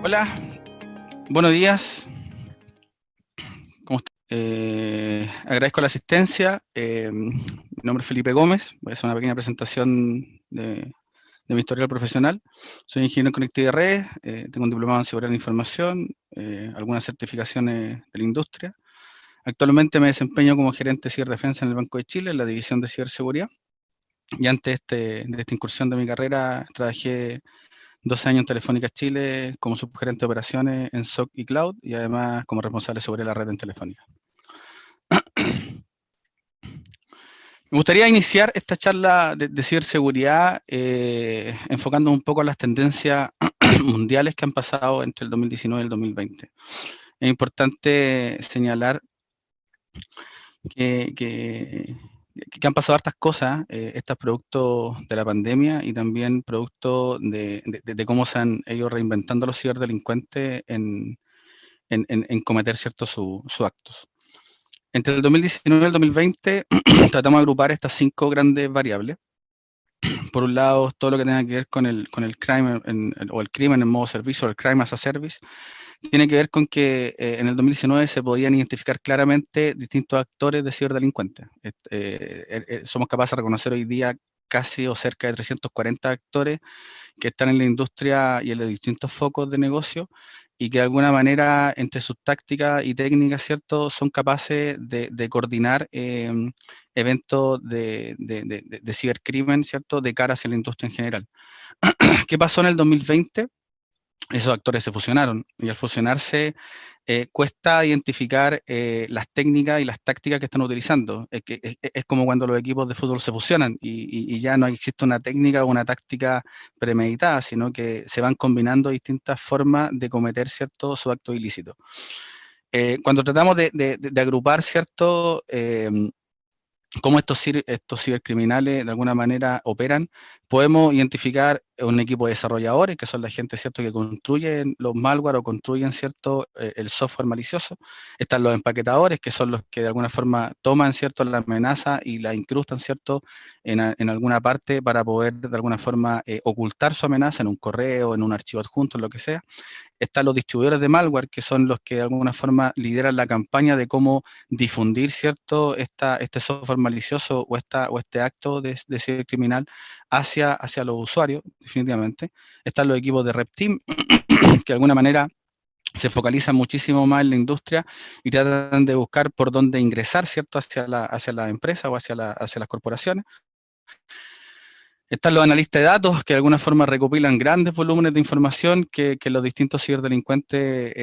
Hola, buenos días. ¿Cómo está? Agradezco la asistencia. Mi nombre es Felipe Gómez. Voy a hacer una pequeña presentación de mi historial profesional. Soy ingeniero en conectividad de redes, tengo un diplomado en seguridad de la información, algunas certificaciones de la industria. Actualmente me desempeño como gerente de ciberdefensa en el Banco de Chile, en la división de ciberseguridad. Y antes de esta incursión de mi carrera, trabajé 12 años en Telefónica Chile como subgerente de operaciones en SOC y Cloud, y además como responsable de seguridad de la red en Telefónica. Me gustaría iniciar esta charla de ciberseguridad enfocando un poco en las tendencias mundiales que han pasado entre el 2019 y el 2020. Es importante señalar que, que, que han pasado hartas cosas, estos productos de la pandemia y también producto de cómo se han ido reinventando los ciberdelincuentes en cometer ciertos sus actos. Entre el 2019 y el 2020 tratamos de agrupar estas 5 grandes variables. Por un lado, todo lo que tenga que ver con el crime o el crimen en modo servicio, o el crime as a service, tiene que ver con que en el 2019 se podían identificar claramente distintos actores de ciberdelincuentes. Somos capaces de reconocer hoy día casi o cerca de 340 actores que están en la industria y en los distintos focos de negocio y que de alguna manera entre sus tácticas y técnicas, ¿cierto?, son capaces de coordinar eventos de cibercrimen, ¿cierto?, de cara hacia la industria en general. ¿Qué pasó en el 2020? Esos actores se fusionaron y al fusionarse cuesta identificar las técnicas y las tácticas que están utilizando. Es como cuando los equipos de fútbol se fusionan y ya no existe una técnica o una táctica premeditada, sino que se van combinando distintas formas de cometer ciertos actos ilícitos. Cuando tratamos de agrupar cierto cómo estos cibercriminales de alguna manera operan, podemos identificar un equipo de desarrolladores, que son la gente, ¿cierto?, que construyen los malware o construyen, ¿cierto?, el software malicioso. Están los empaquetadores, que son los que de alguna forma toman, ¿cierto?, la amenaza y la incrustan, ¿cierto?, en alguna parte para poder de alguna forma ocultar su amenaza en un correo, en un archivo adjunto, en lo que sea. Están los distribuidores de malware, que son los que de alguna forma lideran la campaña de cómo difundir, ¿cierto?, este software malicioso o este acto de cibercriminal hacia los usuarios, definitivamente. Están los equipos de Red Team, que de alguna manera se focalizan muchísimo más en la industria y tratan de buscar por dónde ingresar, ¿cierto?, hacia la empresa o hacia las corporaciones. Están los analistas de datos, que de alguna forma recopilan grandes volúmenes de información que los distintos ciberdelincuentes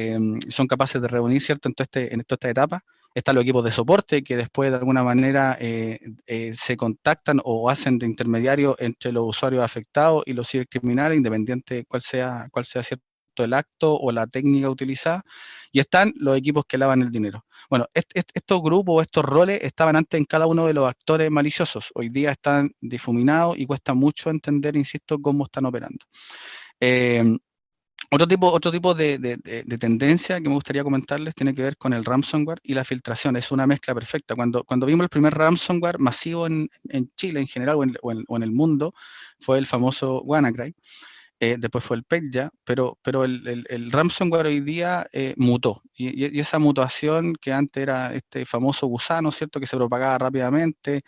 son capaces de reunir, ¿cierto?, en toda esta etapa. Están los equipos de soporte, que después de alguna manera se contactan o hacen de intermediario entre los usuarios afectados y los cibercriminales, independiente cuál sea cierto el acto o la técnica utilizada. Y están los equipos que lavan el dinero. Bueno, estos grupos, estos roles estaban antes en cada uno de los actores maliciosos. Hoy día están difuminados y cuesta mucho entender, insisto, cómo están operando. Eh, otro tipo de tendencia que me gustaría comentarles tiene que ver con el ransomware y la filtración. Es una mezcla perfecta. Cuando vimos el primer ransomware masivo en Chile en general o en el mundo, fue el famoso WannaCry. Después fue el Petya, pero el ransomware hoy día mutó. Y esa mutación que antes era este famoso gusano, ¿cierto?, que se propagaba rápidamente,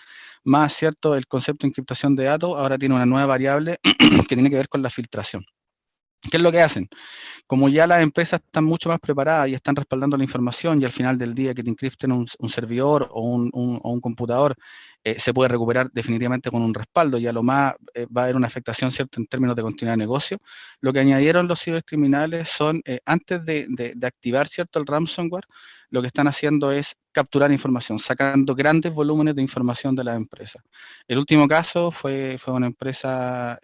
más, ¿cierto?, el concepto de encriptación de datos, ahora tiene una nueva variable que tiene que ver con la filtración. ¿Qué es lo que hacen? Como ya las empresas están mucho más preparadas y están respaldando la información y al final del día que te encripten un servidor o un computador, se puede recuperar definitivamente con un respaldo, y a lo más va a haber una afectación, ¿cierto?, en términos de continuidad de negocio. Lo que añadieron los cibercriminales son, antes de activar, ¿cierto?, el ransomware, lo que están haciendo es capturar información, sacando grandes volúmenes de información de las empresas. El último caso fue una empresa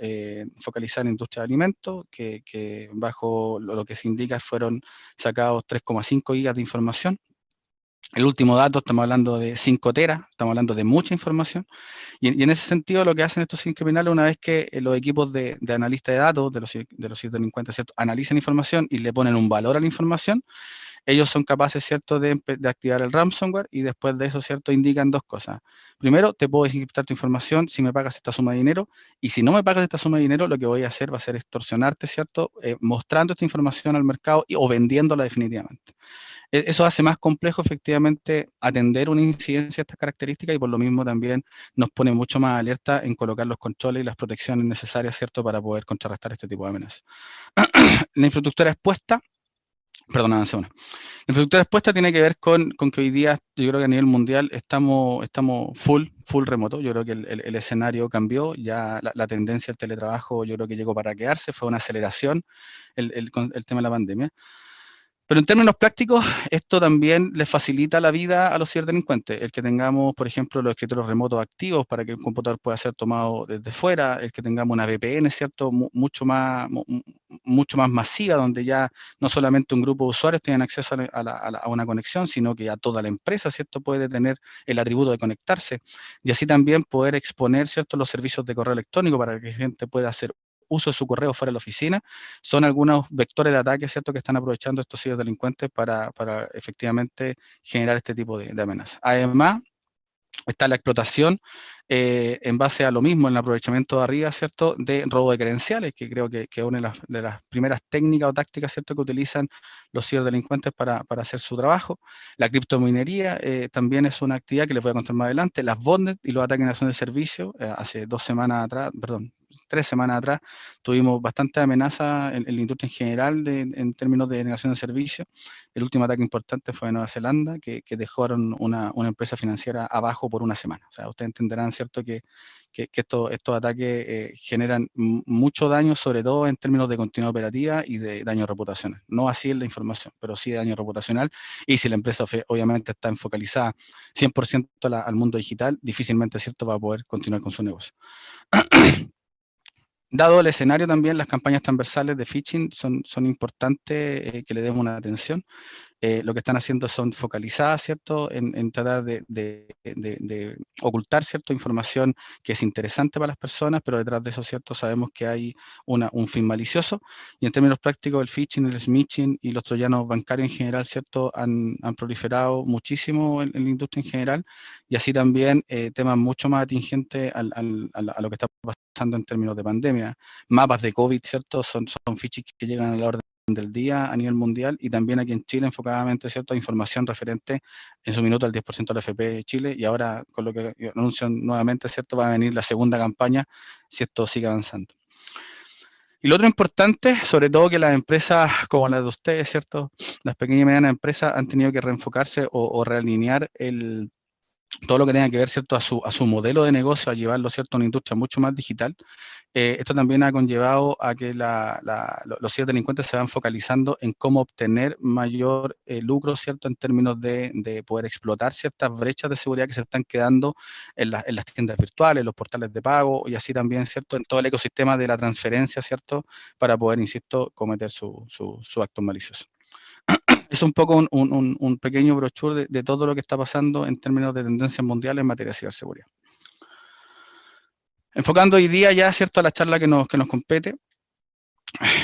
focalizada en industria de alimentos, que bajo lo que se indica fueron sacados 3,5 gigas de información. El último dato, estamos hablando de 5 teras, estamos hablando de mucha información, y en ese sentido lo que hacen estos criminales, una vez que los equipos de analistas de datos, de los ciberdelincuentes, ¿cierto?, analizan información y le ponen un valor a la información, ellos son capaces, ¿cierto?, de activar el ransomware y después de eso, ¿cierto?, indican dos cosas. Primero, te puedo encriptar tu información si me pagas esta suma de dinero, y si no me pagas esta suma de dinero, lo que voy a hacer va a ser extorsionarte, ¿cierto?, mostrando esta información al mercado o vendiéndola definitivamente. Eso hace más complejo efectivamente atender una incidencia de estas características y por lo mismo también nos pone mucho más alerta en colocar los controles y las protecciones necesarias, ¿cierto?, para poder contrarrestar este tipo de amenazas. La infraestructura expuesta, perdón, avance una. La infraestructura expuesta tiene que ver con que hoy día, yo creo que a nivel mundial estamos full remoto. Yo creo que el escenario cambió, ya la tendencia al teletrabajo yo creo que llegó para quedarse, fue una aceleración el tema de la pandemia. Pero en términos prácticos, esto también le facilita la vida a los ciberdelincuentes. El que tengamos, por ejemplo, los escritorios remotos activos para que el computador pueda ser tomado desde fuera, el que tengamos una VPN, ¿cierto? Mucho más masiva, donde ya no solamente un grupo de usuarios tienen acceso a una conexión, sino que ya toda la empresa, ¿cierto?, puede tener el atributo de conectarse. Y así también poder exponer, ¿cierto?, los servicios de correo electrónico para que la gente pueda hacer uso de su correo fuera de la oficina, son algunos vectores de ataque, ¿cierto?, que están aprovechando estos ciberdelincuentes para efectivamente generar este tipo de amenazas. Además, está la explotación en base a lo mismo, en el aprovechamiento de arriba, ¿cierto?, de robo de credenciales, que creo que es una de las primeras técnicas o tácticas, ¿cierto?, que utilizan los ciberdelincuentes para hacer su trabajo. La criptominería también es una actividad que les voy a contar más adelante. Las botnets y los ataques en acción de servicio, hace 2 semanas atrás, perdón, 3 semanas atrás, tuvimos bastante amenaza en la industria en general en términos de negación de servicio. El último ataque importante fue en Nueva Zelanda, que dejaron una empresa financiera abajo por una semana. O sea, ustedes entenderán, ¿cierto?, que estos ataques generan mucho daño, sobre todo en términos de continuidad operativa y de daño reputacional. No así en la información, pero sí de daño reputacional. Y si la empresa obviamente está enfocalizada 100% al mundo digital, difícilmente, ¿cierto?, va a poder continuar con su negocio. Dado el escenario también, las campañas transversales de phishing son importantes que le demos una atención. Lo que están haciendo son focalizadas, ¿cierto?, en tratar de ocultar, ¿cierto?, información que es interesante para las personas, pero detrás de eso, ¿cierto?, sabemos que hay un fin malicioso. Y en términos prácticos, el phishing, el smishing y los troyanos bancarios en general, ¿cierto?, han proliferado muchísimo en la industria en general, y así también temas mucho más atingentes a lo que está pasando en términos de pandemia. Mapas de COVID, ¿cierto?, son phishing que llegan a la orden del día a nivel mundial, y también aquí en Chile enfocadamente, ¿cierto?, información referente en su minuto al 10% de la FP de Chile, y ahora con lo que anuncian nuevamente, ¿cierto?, va a venir la segunda campaña si esto sigue avanzando. Y lo otro importante, sobre todo que las empresas como las de ustedes, ¿cierto?, las pequeñas y medianas empresas han tenido que reenfocarse o realinear todo lo que tenga que ver, ¿cierto?, a su modelo de negocio, a llevarlo, ¿cierto?, a una industria mucho más digital. Esto también ha conllevado a que los ciberdelincuentes se van focalizando en cómo obtener mayor lucro, ¿cierto?, en términos de poder explotar ciertas brechas de seguridad que se están quedando en las tiendas virtuales, los portales de pago, y así también, ¿cierto?, en todo el ecosistema de la transferencia, ¿cierto?, para poder, insisto, cometer su acto malicioso. Es un poco un pequeño brochure de todo lo que está pasando en términos de tendencias mundiales en materia de ciberseguridad. Enfocando hoy día ya, ¿cierto?, a la charla que nos compete,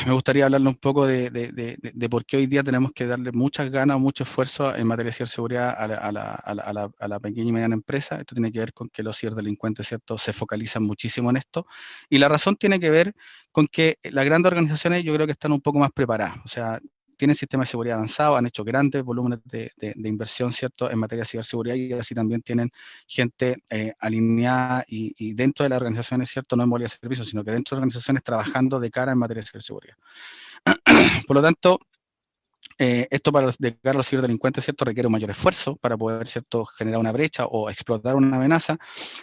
me gustaría hablarle un poco de por qué hoy día tenemos que darle muchas ganas, mucho esfuerzo en materia de ciberseguridad a la pequeña y mediana empresa. Esto tiene que ver con que los ciberdelincuentes, ¿cierto?, se focalizan muchísimo en esto. Y la razón tiene que ver con que las grandes organizaciones yo creo que están un poco más preparadas. O sea, tienen sistemas de seguridad avanzados, han hecho grandes volúmenes de inversión, ¿cierto?, en materia de ciberseguridad, y así también tienen gente alineada y dentro de las organizaciones, ¿cierto?, no en modalidad de servicios, sino que dentro de las organizaciones trabajando de cara en materia de ciberseguridad. Por lo tanto, esto de cara a los ciberdelincuentes, ¿cierto?, requiere un mayor esfuerzo para poder, ¿cierto?, generar una brecha o explotar una amenaza,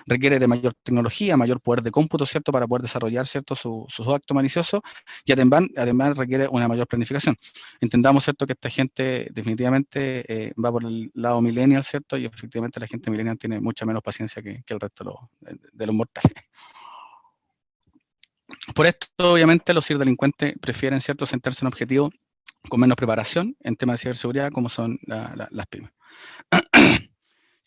requiere de mayor tecnología, mayor poder de cómputo, ¿cierto?, para poder desarrollar, ¿cierto?, su acto malicioso, y además requiere una mayor planificación. Entendamos, ¿cierto?, que esta gente definitivamente va por el lado millennial, ¿cierto?, y efectivamente la gente millennial tiene mucha menos paciencia que el resto de los mortales. Por esto, obviamente, los ciberdelincuentes prefieren, ¿cierto?, sentarse en objetivos con menos preparación en temas de ciberseguridad, como son las pymes.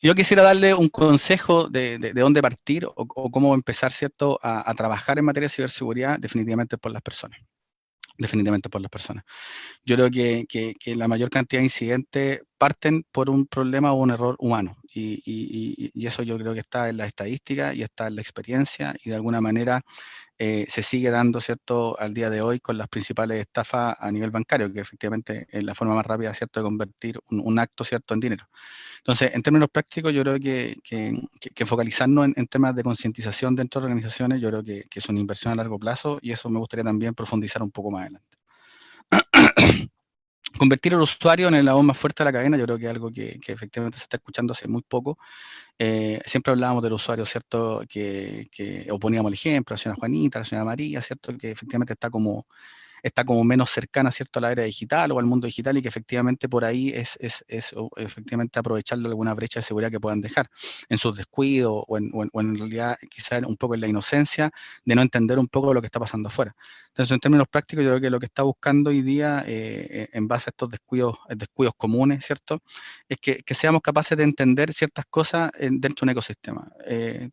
Yo quisiera darle un consejo de dónde partir o cómo empezar, ¿cierto?, a trabajar en materia de ciberseguridad, definitivamente por las personas. definitivamente por las personas. Yo creo que la mayor cantidad de incidentes parten por un problema o un error humano. Y eso yo creo que está en la estadística y está en la experiencia y de alguna manera se sigue dando, ¿cierto?, al día de hoy con las principales estafas a nivel bancario, que efectivamente es la forma más rápida, ¿cierto?, de convertir un acto, ¿cierto?, en dinero. Entonces, en términos prácticos, yo creo que focalizarnos en temas de concientización dentro de organizaciones, yo creo que es una inversión a largo plazo y eso me gustaría también profundizar un poco más adelante. Convertir al usuario en el eslabón más fuerte de la cadena, yo creo que es algo que efectivamente se está escuchando hace muy poco. Siempre hablábamos del usuario, ¿cierto? O poníamos el ejemplo, la señora Juanita, la señora María, ¿cierto? Que efectivamente está como menos cercana, ¿cierto?, a la era digital o al mundo digital y que efectivamente por ahí es efectivamente aprovechar alguna brecha de seguridad que puedan dejar en sus descuidos o en realidad quizás un poco en la inocencia de no entender un poco lo que está pasando afuera. Entonces, en términos prácticos, yo creo que lo que está buscando hoy día, en base a estos descuidos comunes, ¿cierto?, es que seamos capaces de entender ciertas cosas dentro de un ecosistema.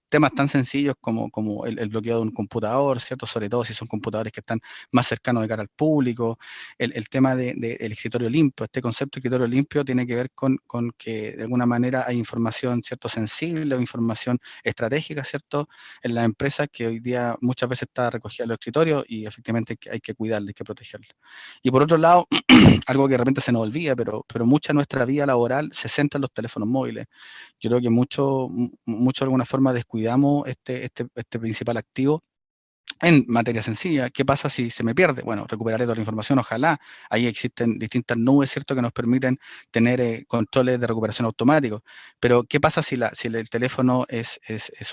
Temas tan sencillos como el bloqueo de un computador, ¿cierto?, sobre todo si son computadores que están más cercanos de cara al público, el tema del escritorio limpio. Este concepto de escritorio limpio tiene que ver con que de alguna manera hay información, ¿cierto?, sensible o información estratégica, ¿cierto?, en las empresas que hoy día muchas veces está recogida en los escritorios y efectivamente hay que cuidarla, hay que protegerla. Y por otro lado, algo que de repente se nos olvida, pero mucha de nuestra vida laboral se centra en los teléfonos móviles. Yo creo que mucho de alguna forma descuidamos este principal activo en materia sencilla. ¿Qué pasa si se me pierde? Bueno, recuperaré toda la información, ojalá. Ahí existen distintas nubes, ¿cierto?, que nos permiten tener controles de recuperación automáticos. Pero, ¿qué pasa si el teléfono es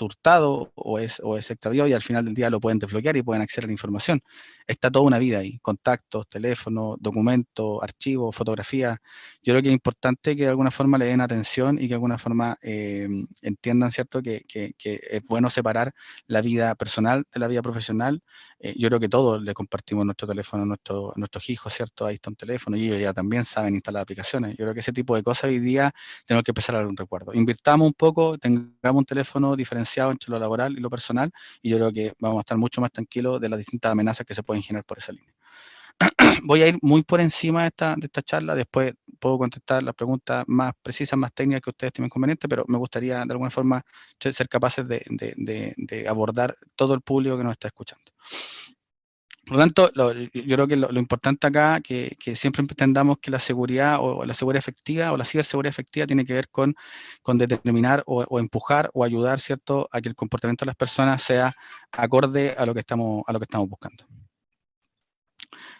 hurtado o es extraviado y al final del día lo pueden desbloquear y pueden acceder a la información? Está toda una vida ahí, contactos, teléfonos, documentos, archivos, fotografías. Yo creo que es importante que de alguna forma le den atención y que de alguna forma entiendan, ¿cierto?, que es bueno separar la vida personal de la vida profesional. Yo creo que todos le compartimos nuestro teléfono a nuestros hijos, ¿cierto? Ahí está un teléfono y ellos ya también saben instalar aplicaciones. Yo creo que ese tipo de cosas hoy día tenemos que empezar a dar un recuerdo. Invirtamos un poco, tengamos un teléfono diferenciado entre lo laboral y lo personal y yo creo que vamos a estar mucho más tranquilos de las distintas amenazas que se pueden generar por esa línea. Voy a ir muy por encima de esta charla, después puedo contestar las preguntas más precisas, más técnicas que ustedes tienen conveniente, pero me gustaría de alguna forma ser capaces de abordar todo el público que nos está escuchando. Por lo tanto, yo creo que lo importante acá, que siempre entendamos que la seguridad o la seguridad efectiva o la ciberseguridad efectiva tiene que ver con determinar o empujar o ayudar, ¿cierto?, a que el comportamiento de las personas sea acorde a lo que estamos buscando.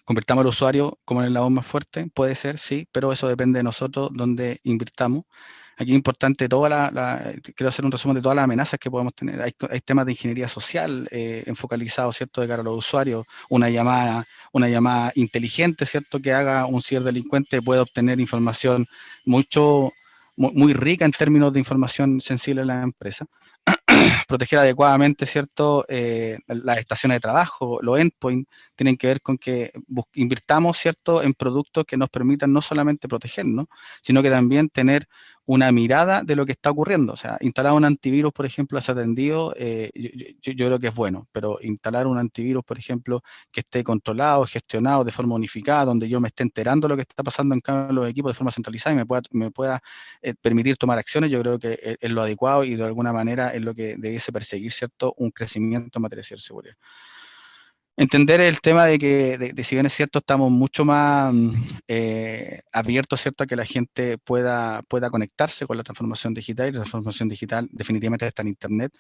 Convertamos al usuario como en el eslabón más fuerte, puede ser, sí, pero eso depende de nosotros donde invirtamos. Aquí es importante quiero hacer un resumen de todas las amenazas que podemos tener. Hay temas de ingeniería social enfocalizados, ¿cierto?, de cara a los usuarios. Una llamada inteligente, ¿cierto?, que haga un ciberdelincuente puede obtener información muy rica en términos de información sensible a la empresa. Proteger adecuadamente, ¿cierto?, las estaciones de trabajo, los endpoints, tienen que ver con que invirtamos, ¿cierto?, en productos que nos permitan no solamente protegernos, sino que también tener una mirada de lo que está ocurriendo. O sea, instalar un antivirus, por ejemplo, desatendido, yo creo que es bueno, pero instalar un antivirus, por ejemplo, que esté controlado, gestionado de forma unificada, donde yo me esté enterando de lo que está pasando en cada uno de los equipos de forma centralizada y me pueda permitir tomar acciones, yo creo que es lo adecuado y de alguna manera es lo que debiese perseguir, ¿cierto?, un crecimiento en materia de ciberseguridad. Entender el tema de si bien es cierto, estamos mucho más abiertos, ¿cierto?, a que la gente pueda conectarse con la transformación digital, y la transformación digital definitivamente está en Internet.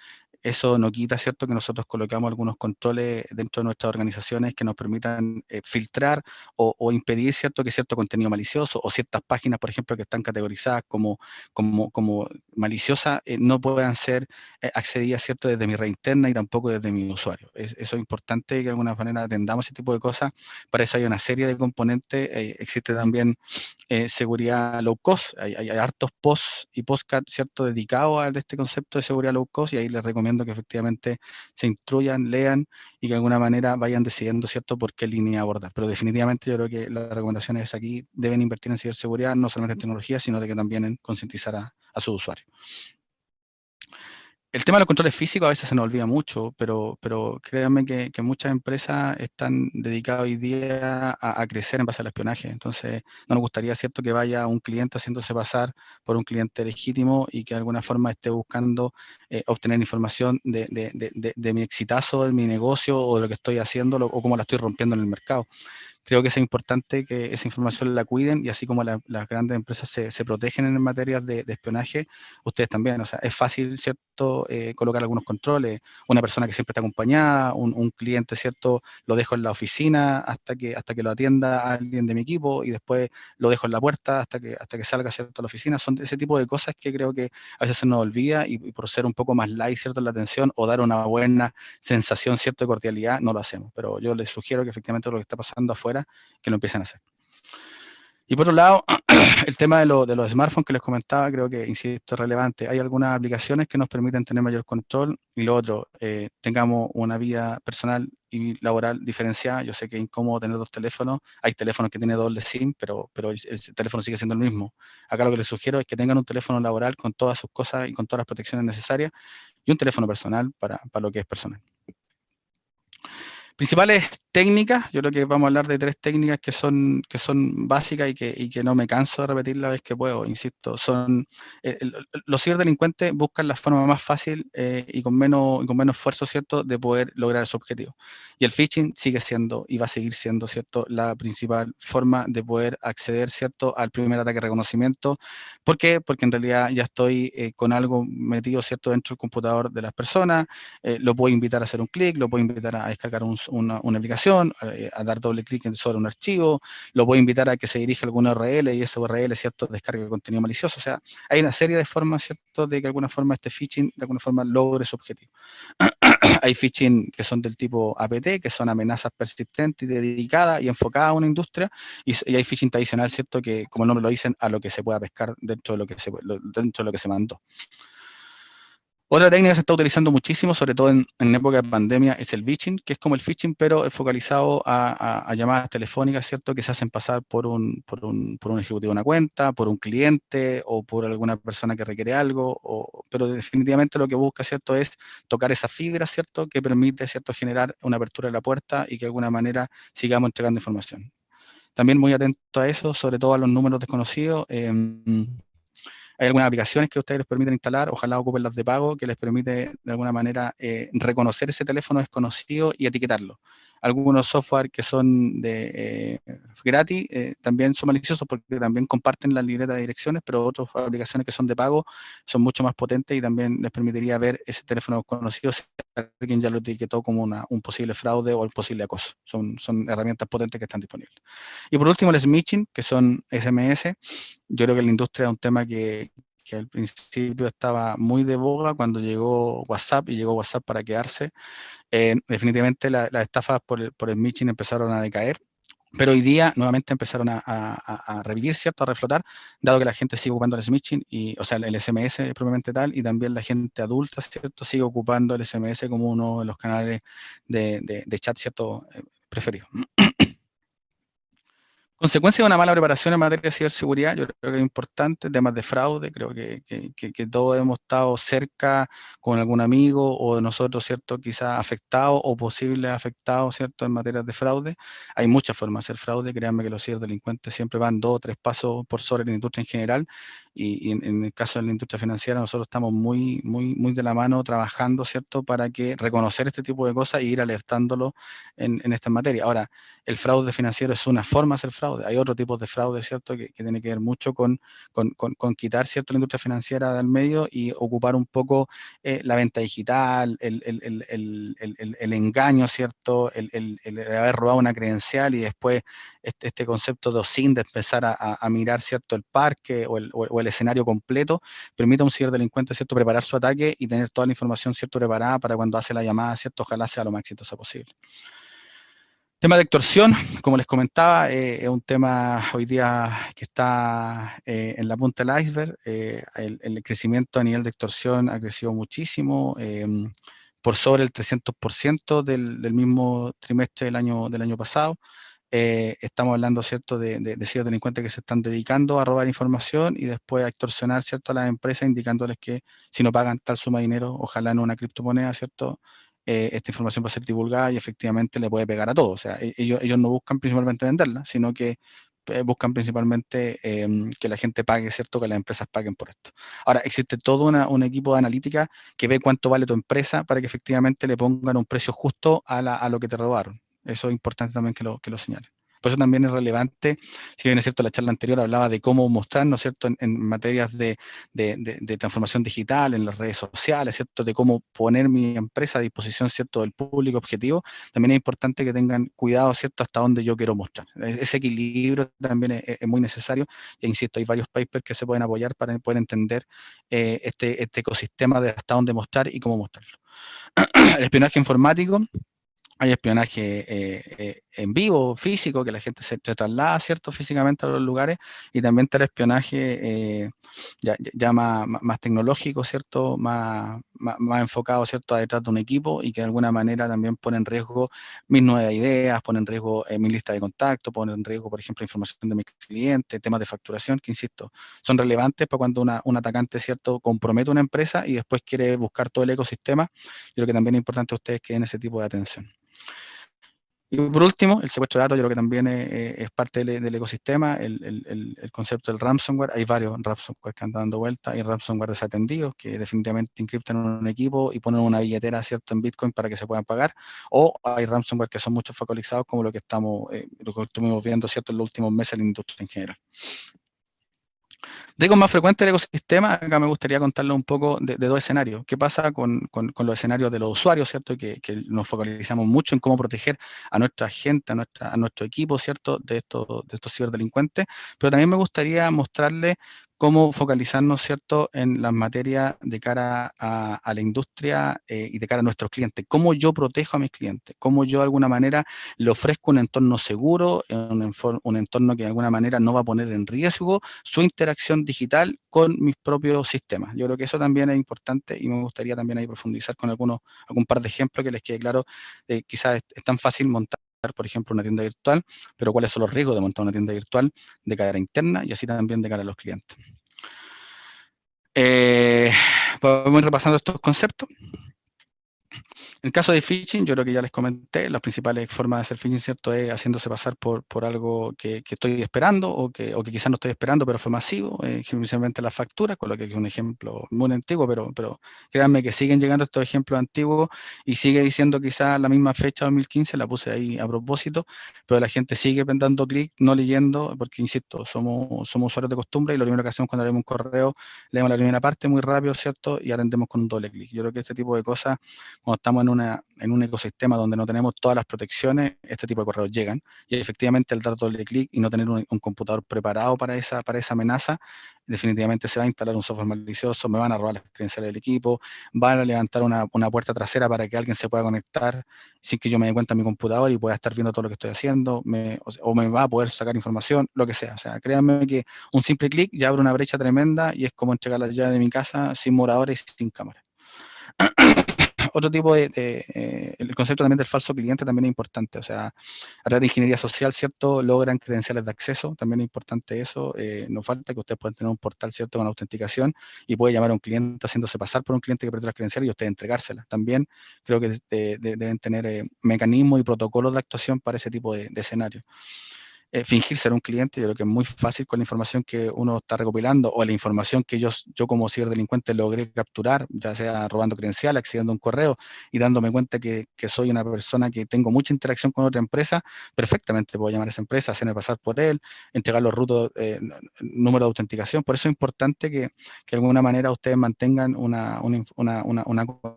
Eso no quita, ¿cierto?, que nosotros colocamos algunos controles dentro de nuestras organizaciones que nos permitan filtrar o impedir, ¿cierto?, que cierto contenido malicioso o ciertas páginas, por ejemplo, que están categorizadas como maliciosas, no puedan ser accedidas, ¿cierto?, desde mi red interna y tampoco desde mi usuario. Eso es importante que de alguna manera atendamos ese tipo de cosas. Para eso hay una serie de componentes. Existe también seguridad low cost. Hay hartos posts y postcards, ¿cierto?, dedicados a este concepto de seguridad low cost y ahí les recomiendo que efectivamente se instruyan, lean y que de alguna manera vayan decidiendo, ¿cierto?, por qué línea abordar. Pero definitivamente yo creo que las recomendaciones aquí deben invertir en ciberseguridad, no solamente en tecnología, sino de que también en concientizar a sus usuarios. El tema de los controles físicos a veces se nos olvida mucho, pero créanme que muchas empresas están dedicadas hoy día a crecer en base al espionaje. Entonces, no nos gustaría, ¿cierto?, que vaya un cliente haciéndose pasar por un cliente legítimo y que de alguna forma esté buscando obtener información de mi exitazo, de mi negocio o de lo que estoy haciendo o cómo la estoy rompiendo en el mercado. Creo que es importante que esa información la cuiden y así como las grandes empresas se protegen en materia de espionaje, ustedes también. O sea, es fácil, ¿cierto?, colocar algunos controles. Una persona que siempre está acompañada, un cliente, ¿cierto?, lo dejo en la oficina hasta que lo atienda alguien de mi equipo y después lo dejo en la puerta hasta que salga, ¿cierto?, a la oficina. Son ese tipo de cosas que creo que a veces se nos olvida y por ser un poco más light, ¿cierto?, en la atención o dar una buena sensación, ¿cierto?, de cordialidad, no lo hacemos. Pero yo les sugiero que efectivamente lo que está pasando afuera que lo empiecen a hacer. Y por otro lado, el tema de los smartphones que les comentaba, creo que, insisto, es relevante. Hay algunas aplicaciones que nos permiten tener mayor control y lo otro, tengamos una vida personal y laboral diferenciada. Yo sé que es incómodo tener dos teléfonos. Hay teléfonos que tienen doble SIM, pero el teléfono sigue siendo el mismo. Acá lo que les sugiero es que tengan un teléfono laboral con todas sus cosas y con todas las protecciones necesarias y un teléfono personal para lo que es personal. Principales técnicas, yo creo que vamos a hablar de tres técnicas que son básicas y que no me canso de repetir la vez que puedo, insisto, los ciberdelincuentes buscan la forma más fácil y con menos esfuerzo, ¿cierto?, de poder lograr su objetivo. Y el phishing sigue siendo y va a seguir siendo, ¿cierto?, la principal forma de poder acceder, ¿cierto?, al primer ataque de reconocimiento. ¿Por qué? Porque en realidad ya estoy con algo metido, ¿cierto?, dentro del computador de las personas. Lo puedo invitar a hacer un clic, lo puedo invitar a descargar una aplicación, a dar doble clic sobre un archivo, lo puedo invitar a que se dirija a alguna URL y esa URL, ¿cierto?, descargue contenido malicioso. O sea, hay una serie de formas, ¿cierto?, de que de alguna forma este phishing, de alguna forma, logre su objetivo. Hay phishing que son del tipo APT, que son amenazas persistentes y dedicadas y enfocadas a una industria, y hay phishing tradicional, ¿cierto?, que, como el nombre lo dicen, a lo que se pueda pescar dentro de lo que se mandó. Otra técnica que se está utilizando muchísimo, sobre todo en época de pandemia, es el phishing, que es como el phishing, pero focalizado a llamadas telefónicas, ¿cierto?, que se hacen pasar por un ejecutivo de una cuenta, por un cliente o por alguna persona que requiere algo, pero definitivamente lo que busca, ¿cierto?, es tocar esa fibra, ¿cierto?, que permite, ¿cierto?, generar una apertura de la puerta y que de alguna manera sigamos entregando información. También muy atento a eso, sobre todo a los números desconocidos. Hay algunas aplicaciones que ustedes les permiten instalar, ojalá ocupen las de pago, que les permite de alguna manera reconocer ese teléfono desconocido y etiquetarlo. Algunos software que son gratis también son maliciosos porque también comparten la libreta de direcciones, pero otras aplicaciones que son de pago son mucho más potentes y también les permitiría ver ese teléfono desconocido si alguien ya lo etiquetó como un posible fraude o un posible acoso. Son herramientas potentes que están disponibles. Y por último, el smishing, que son SMS. Yo creo que la industria es un tema que al principio estaba muy de boga cuando llegó WhatsApp y llegó WhatsApp para quedarse. Definitivamente las estafas por el phishing empezaron a decaer, pero hoy día nuevamente empezaron a revivir, ¿cierto?, a reflotar, dado que la gente sigue ocupando el smishing, o sea, el SMS propiamente tal, y también la gente adulta, ¿cierto?, sigue ocupando el SMS como uno de los canales de chat, ¿cierto?, preferidos. Consecuencia de una mala preparación en materia de ciberseguridad, yo creo que es importante, temas de fraude, creo que todos hemos estado cerca con algún amigo o de nosotros, ¿cierto?, quizás afectados o posibles afectados, ¿cierto?, en materia de fraude. Hay muchas formas de hacer fraude, créanme que los ciberdelincuentes siempre van 2 o 3 pasos por sobre la industria en general, y en el caso de la industria financiera nosotros estamos muy, muy, muy de la mano trabajando, ¿cierto?, para que reconocer este tipo de cosas e ir alertándolo en esta materia. Ahora, el fraude financiero es una forma de hacer fraude. Hay otro tipo de fraude, ¿cierto?, que tiene que ver mucho con quitar, ¿cierto?, la industria financiera del medio y ocupar un poco la venta digital, el engaño, ¿cierto?, el haber robado una credencial y después este concepto de OSINT, de empezar a mirar, ¿cierto?, el parque o el escenario completo, permite a un ciberdelincuente, ¿cierto?, preparar su ataque y tener toda la información, ¿cierto?, preparada para cuando hace la llamada, ¿cierto?, ojalá sea lo más exitosa posible. Tema de extorsión, como les comentaba, es un tema hoy día que está en la punta del iceberg. El crecimiento a nivel de extorsión ha crecido muchísimo, por sobre el 300% del mismo trimestre del año pasado. estamos hablando, ¿cierto?, de ciberdelincuentes que se están dedicando a robar información y después a extorsionar, ¿cierto?, a las empresas indicándoles que si no pagan tal suma de dinero, ojalá en una criptomoneda, ¿cierto?, esta información va a ser divulgada y efectivamente le puede pegar a todos. O sea, ellos no buscan principalmente venderla, sino que buscan principalmente que la gente pague, ¿cierto?, que las empresas paguen por esto. Ahora, existe todo un equipo de analítica que ve cuánto vale tu empresa para que efectivamente le pongan un precio justo a lo que te robaron. Eso es importante también que lo señalen. Por eso también es relevante, si bien es cierto, la charla anterior hablaba de cómo mostrar, ¿no es cierto?, en materias de transformación digital, en las redes sociales, ¿cierto?, de cómo poner mi empresa a disposición, ¿cierto?, del público objetivo, también es importante que tengan cuidado, ¿cierto?, hasta dónde yo quiero mostrar. Ese equilibrio también es muy necesario, e insisto, hay varios papers que se pueden apoyar para poder entender este ecosistema de hasta dónde mostrar y cómo mostrarlo. El espionaje informático. Hay espionaje en vivo, físico, que la gente se traslada, ¿cierto?, físicamente a los lugares, y también está el espionaje ya más tecnológico, ¿cierto?, más enfocado, ¿cierto?, a detrás de un equipo y que de alguna manera también pone en riesgo mis nuevas ideas, pone en riesgo mi lista de contactos, pone en riesgo, por ejemplo, información de mis clientes, temas de facturación, que insisto, son relevantes para cuando un atacante, ¿cierto?, compromete una empresa y después quiere buscar todo el ecosistema. Yo creo que también es importante a ustedes que den ese tipo de atención. Y por último, el secuestro de datos, yo creo que también es parte del ecosistema, el concepto del ransomware. Hay varios ransomware que andan dando vuelta, hay ransomware desatendidos que definitivamente encriptan un equipo y ponen una billetera, ¿cierto?, en Bitcoin para que se puedan pagar, o hay ransomware que son mucho focalizados como lo que estuvimos viendo, ¿cierto?, en los últimos meses en la industria en general. Riesgos más frecuentes del ecosistema, acá me gustaría contarles un poco de dos escenarios. ¿Qué pasa con los escenarios de los usuarios, ¿cierto? Que nos focalizamos mucho en cómo proteger a nuestra gente, a nuestro equipo, ¿cierto?, de estos ciberdelincuentes, pero también me gustaría mostrarles cómo focalizarnos, ¿cierto?, en las materias de cara a la industria y de cara a nuestros clientes. Cómo yo protejo a mis clientes, cómo yo de alguna manera le ofrezco un entorno seguro, un entorno que de alguna manera no va a poner en riesgo su interacción digital con mis propios sistemas. Yo creo que eso también es importante y me gustaría también ahí profundizar con algún par de ejemplos que les quede claro. Quizás es tan fácil montar, por ejemplo, una tienda virtual, pero cuáles son los riesgos de montar una tienda virtual de cara interna y así también de cara a los clientes. Vamos a ir repasando estos conceptos. En el caso de phishing, yo creo que ya les comenté, las principales formas de hacer phishing, ¿cierto?, es haciéndose pasar por algo que estoy esperando o que quizás no estoy esperando, pero fue masivo, generalmente las facturas, con lo que es un ejemplo muy antiguo, pero créanme que siguen llegando estos ejemplos antiguos y sigue diciendo quizás la misma fecha 2015, la puse ahí a propósito, pero la gente sigue dando clic, no leyendo, porque insisto, somos usuarios de costumbre y lo primero que hacemos cuando leemos un correo, leemos la primera parte muy rápido, ¿cierto?, y atendemos con un doble clic. Yo creo que este tipo de cosas, cuando estamos en un ecosistema donde no tenemos todas las protecciones, este tipo de correos llegan. Y efectivamente, al dar doble clic y no tener un computador preparado para esa amenaza, definitivamente se va a instalar un software malicioso, me van a robar las credenciales del equipo, van a levantar una puerta trasera para que alguien se pueda conectar sin que yo me dé cuenta en mi computador y pueda estar viendo todo lo que estoy haciendo, o me va a poder sacar información, lo que sea. O sea, créanme que un simple clic ya abre una brecha tremenda y es como entregar la llave de mi casa sin moradores y sin cámara. Otro tipo el concepto también del falso cliente también es importante, o sea, a través de ingeniería social, ¿cierto?, logran credenciales de acceso, también es importante eso, no falta que ustedes puedan tener un portal, ¿cierto?, con autenticación y puede llamar a un cliente haciéndose pasar por un cliente que perdió las credenciales y ustedes entregárselas. También creo que deben tener mecanismos y protocolos de actuación para ese tipo de escenarios. Fingir ser un cliente, yo creo que es muy fácil con la información que uno está recopilando o la información que yo como ciberdelincuente logré capturar, ya sea robando credenciales, accediendo a un correo y dándome cuenta que soy una persona que tengo mucha interacción con otra empresa, perfectamente puedo llamar a esa empresa, hacerme pasar por él, entregar los números de autenticación. Por eso es importante que de alguna manera ustedes mantengan una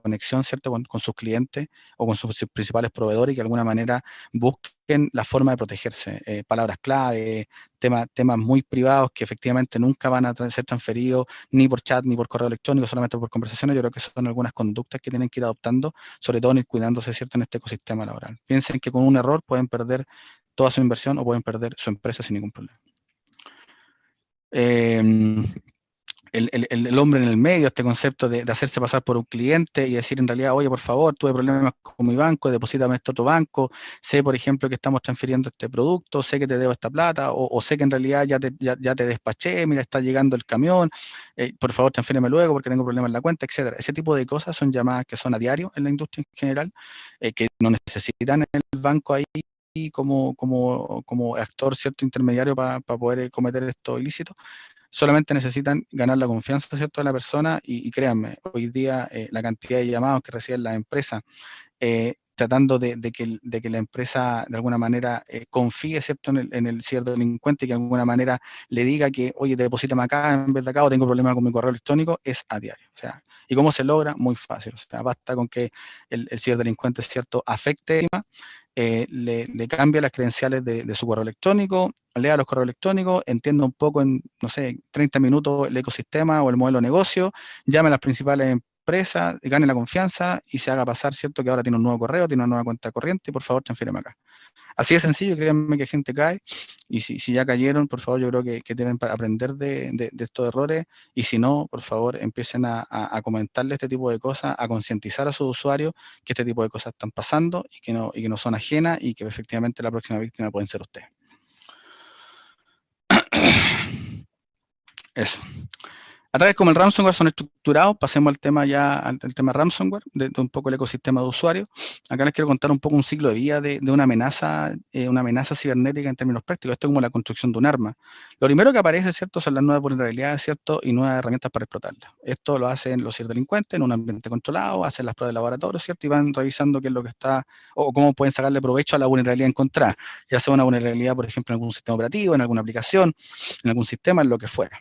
conexión, ¿cierto?, con sus clientes o con sus principales proveedores y que de alguna manera busquen la forma de protegerse, palabras clave, temas muy privados que efectivamente nunca van a ser transferidos ni por chat ni por correo electrónico, solamente por conversaciones. Yo creo que son algunas conductas que tienen que ir adoptando, sobre todo en ir cuidándose, ¿cierto?, en este ecosistema laboral. Piensen que con un error pueden perder toda su inversión o pueden perder su empresa sin ningún problema. el hombre en el medio, este concepto de hacerse pasar por un cliente y decir en realidad, oye, por favor, tuve problemas con mi banco, deposítame este otro banco, sé, por ejemplo, que estamos transfiriendo este producto, sé que te debo esta plata, o sé que en realidad ya te despaché, mira, está llegando el camión, por favor, transfíreme luego porque tengo problemas en la cuenta, etcétera. Ese tipo de cosas son llamadas que son a diario en la industria en general, que no necesitan el banco ahí como actor cierto intermediario para poder cometer estos ilícitos. Solamente necesitan ganar la confianza, ¿cierto?, de la persona y créanme, hoy día la cantidad de llamados que reciben las empresas tratando de que la empresa de alguna manera confíe, ¿cierto?, en el ciberdelincuente y que de alguna manera le diga que, oye, deposítame acá en vez de acá o tengo problemas con mi correo electrónico, es a diario. O sea, ¿y cómo se logra? Muy fácil. O sea, basta con que el ciberdelincuente, ¿cierto?, afecte, le cambia las credenciales de su correo electrónico, lea los correos electrónicos, entienda un poco en, no sé, 30 minutos el ecosistema o el modelo de negocio, llame a las principales empresas, gane la confianza y se haga pasar, ¿cierto?, que ahora tiene un nuevo correo, tiene una nueva cuenta corriente y por favor transfíreme acá. Así de sencillo, créanme que gente cae y si ya cayeron, por favor, yo creo que deben aprender de estos errores y si no, por favor, empiecen a comentarle este tipo de cosas, a concientizar a sus usuarios que este tipo de cosas están pasando y que no son ajenas y que efectivamente la próxima víctima pueden ser ustedes. Eso. Ataques como el ransomware son estructurados, pasemos al tema ya, al tema ransomware, de un poco el ecosistema de usuarios. Acá les quiero contar un poco un ciclo de vida de una amenaza cibernética en términos prácticos. Esto es como la construcción de un arma. Lo primero que aparece, ¿cierto?, son las nuevas vulnerabilidades, ¿cierto?, y nuevas herramientas para explotarlas. Esto lo hacen los ciberdelincuentes en un ambiente controlado, hacen las pruebas de laboratorio, ¿cierto?, y van revisando qué es lo que está, o cómo pueden sacarle provecho a la vulnerabilidad encontrada, ya sea una vulnerabilidad, por ejemplo, en algún sistema operativo, en alguna aplicación, en algún sistema, en lo que fuera.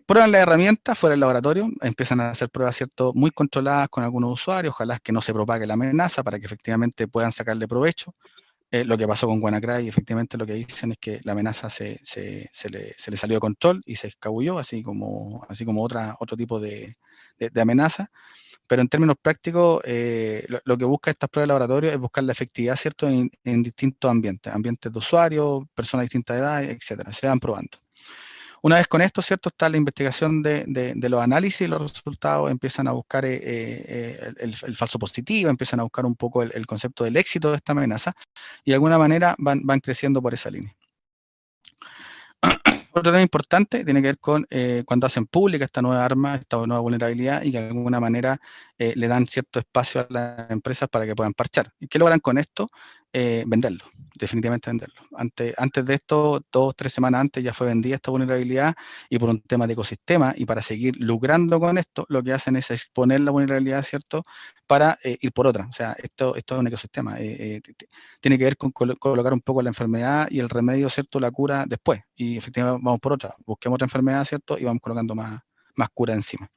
Prueban las herramientas fuera del laboratorio, empiezan a hacer pruebas, ¿cierto?, muy controladas con algunos usuarios, ojalá que no se propague la amenaza para que efectivamente puedan sacarle provecho. Lo que pasó con WannaCry, efectivamente lo que dicen es que la amenaza se le salió de control y se escabulló, así como otro tipo de amenaza. Pero en términos prácticos, lo que busca estas pruebas de laboratorio es buscar la efectividad, ¿cierto?, en distintos ambientes de usuarios, personas de distintas edades, etcétera, se van probando. Una vez con esto, ¿cierto?, está la investigación de los análisis y los resultados, empiezan a buscar el falso positivo, empiezan a buscar un poco el concepto del éxito de esta amenaza y de alguna manera van creciendo por esa línea. Otro tema importante tiene que ver con cuando hacen pública esta nueva arma, esta nueva vulnerabilidad y que de alguna manera le dan cierto espacio a las empresas para que puedan parchar. ¿Y qué logran con esto? Venderlo, definitivamente venderlo. Antes de esto, 2-3 semanas antes ya fue vendida esta vulnerabilidad y por un tema de ecosistema y para seguir lucrando con esto, lo que hacen es exponer la vulnerabilidad, ¿cierto?, para ir por otra. O sea, esto es un ecosistema. Tiene que ver con colocar un poco la enfermedad y el remedio, ¿cierto?, la cura después. Y efectivamente vamos por otra. Busquemos otra enfermedad, ¿cierto?, y vamos colocando más cura encima.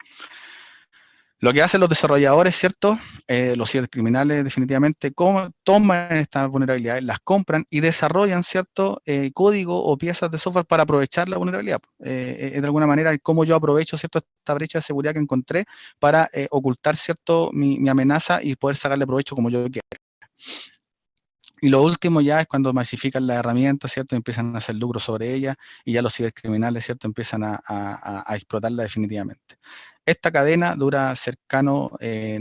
Lo que hacen los desarrolladores, ¿cierto?, los cibercriminales definitivamente toman estas vulnerabilidades, las compran y desarrollan, ¿cierto?, código o piezas de software para aprovechar la vulnerabilidad. De alguna manera, cómo yo aprovecho, ¿cierto?, esta brecha de seguridad que encontré para ocultar, ¿cierto?, mi amenaza y poder sacarle provecho como yo quiera. Y lo último ya es cuando masifican las herramientas, ¿cierto? Empiezan a hacer lucro sobre ellas y ya los cibercriminales, ¿cierto?, empiezan a explotarla definitivamente. Esta cadena dura cercano,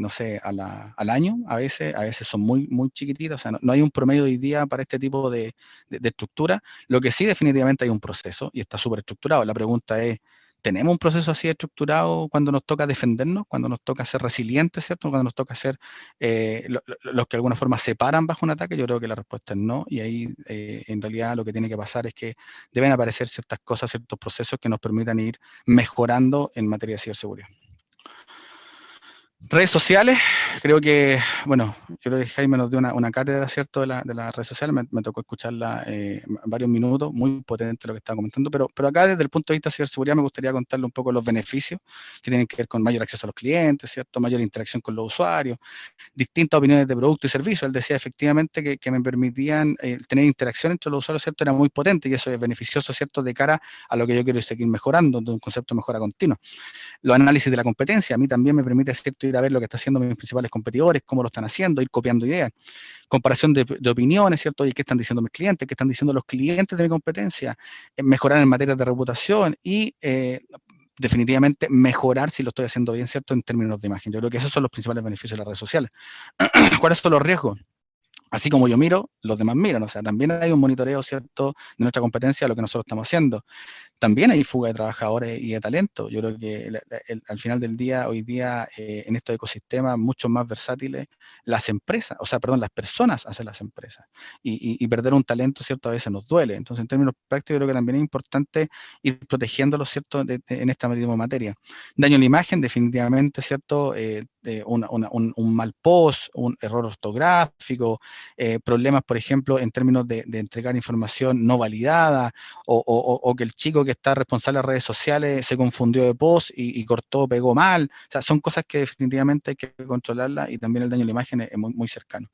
no sé, al año, a veces son muy chiquititas, o sea, no hay un promedio hoy día para este tipo de estructura. Lo que sí definitivamente hay un proceso y está súper estructurado. La pregunta es, ¿tenemos un proceso así estructurado cuando nos toca defendernos, cuando nos toca ser resilientes, ¿cierto?, cuando nos toca ser los que de alguna forma se paran bajo un ataque? Yo creo que la respuesta es no, y ahí en realidad lo que tiene que pasar es que deben aparecer ciertas cosas, ciertos procesos que nos permitan ir mejorando en materia de ciberseguridad. Redes sociales, creo que, bueno, yo creo que Jaime nos dio una cátedra, ¿cierto?, de las redes sociales, me tocó escucharla varios minutos, muy potente lo que estaba comentando, pero acá desde el punto de vista de ciberseguridad me gustaría contarle un poco los beneficios que tienen que ver con mayor acceso a los clientes, ¿cierto?, mayor interacción con los usuarios, distintas opiniones de producto y servicio. Él decía efectivamente que me permitían tener interacción entre los usuarios, ¿cierto?, era muy potente y eso es beneficioso, ¿cierto?, de cara a lo que yo quiero seguir mejorando, de un concepto de mejora continua. Los análisis de la competencia, a mí también me permite, ¿cierto?, ir a ver lo que están haciendo mis principales competidores, cómo lo están haciendo, ir copiando ideas. Comparación de opiniones, ¿cierto? Y qué están diciendo mis clientes, qué están diciendo los clientes de mi competencia, mejorar en materia de reputación y definitivamente mejorar si lo estoy haciendo bien, ¿cierto? En términos de imagen. Yo creo que esos son los principales beneficios de las redes sociales. ¿Cuáles son los riesgos? Así como yo miro, los demás miran. O sea, también hay un monitoreo, ¿cierto?, de nuestra competencia, de lo que nosotros estamos haciendo. También hay fuga de trabajadores y de talento. Yo creo que al final del día, hoy día, en estos ecosistemas mucho más versátiles, las empresas, o sea, perdón, las personas hacen las empresas. Y perder un talento, ¿cierto?, a veces nos duele. Entonces, en términos prácticos, yo creo que también es importante ir protegiéndolo, ¿cierto?, en esta misma materia. Daño en la imagen, definitivamente, ¿cierto?, un mal post, un error ortográfico, problemas, por ejemplo, en términos de entregar información no validada, o que el chico que está responsable de las redes sociales se confundió de post y cortó, pegó mal. O sea, son cosas que definitivamente hay que controlarlas, y también el daño a la imagen es muy, muy cercano.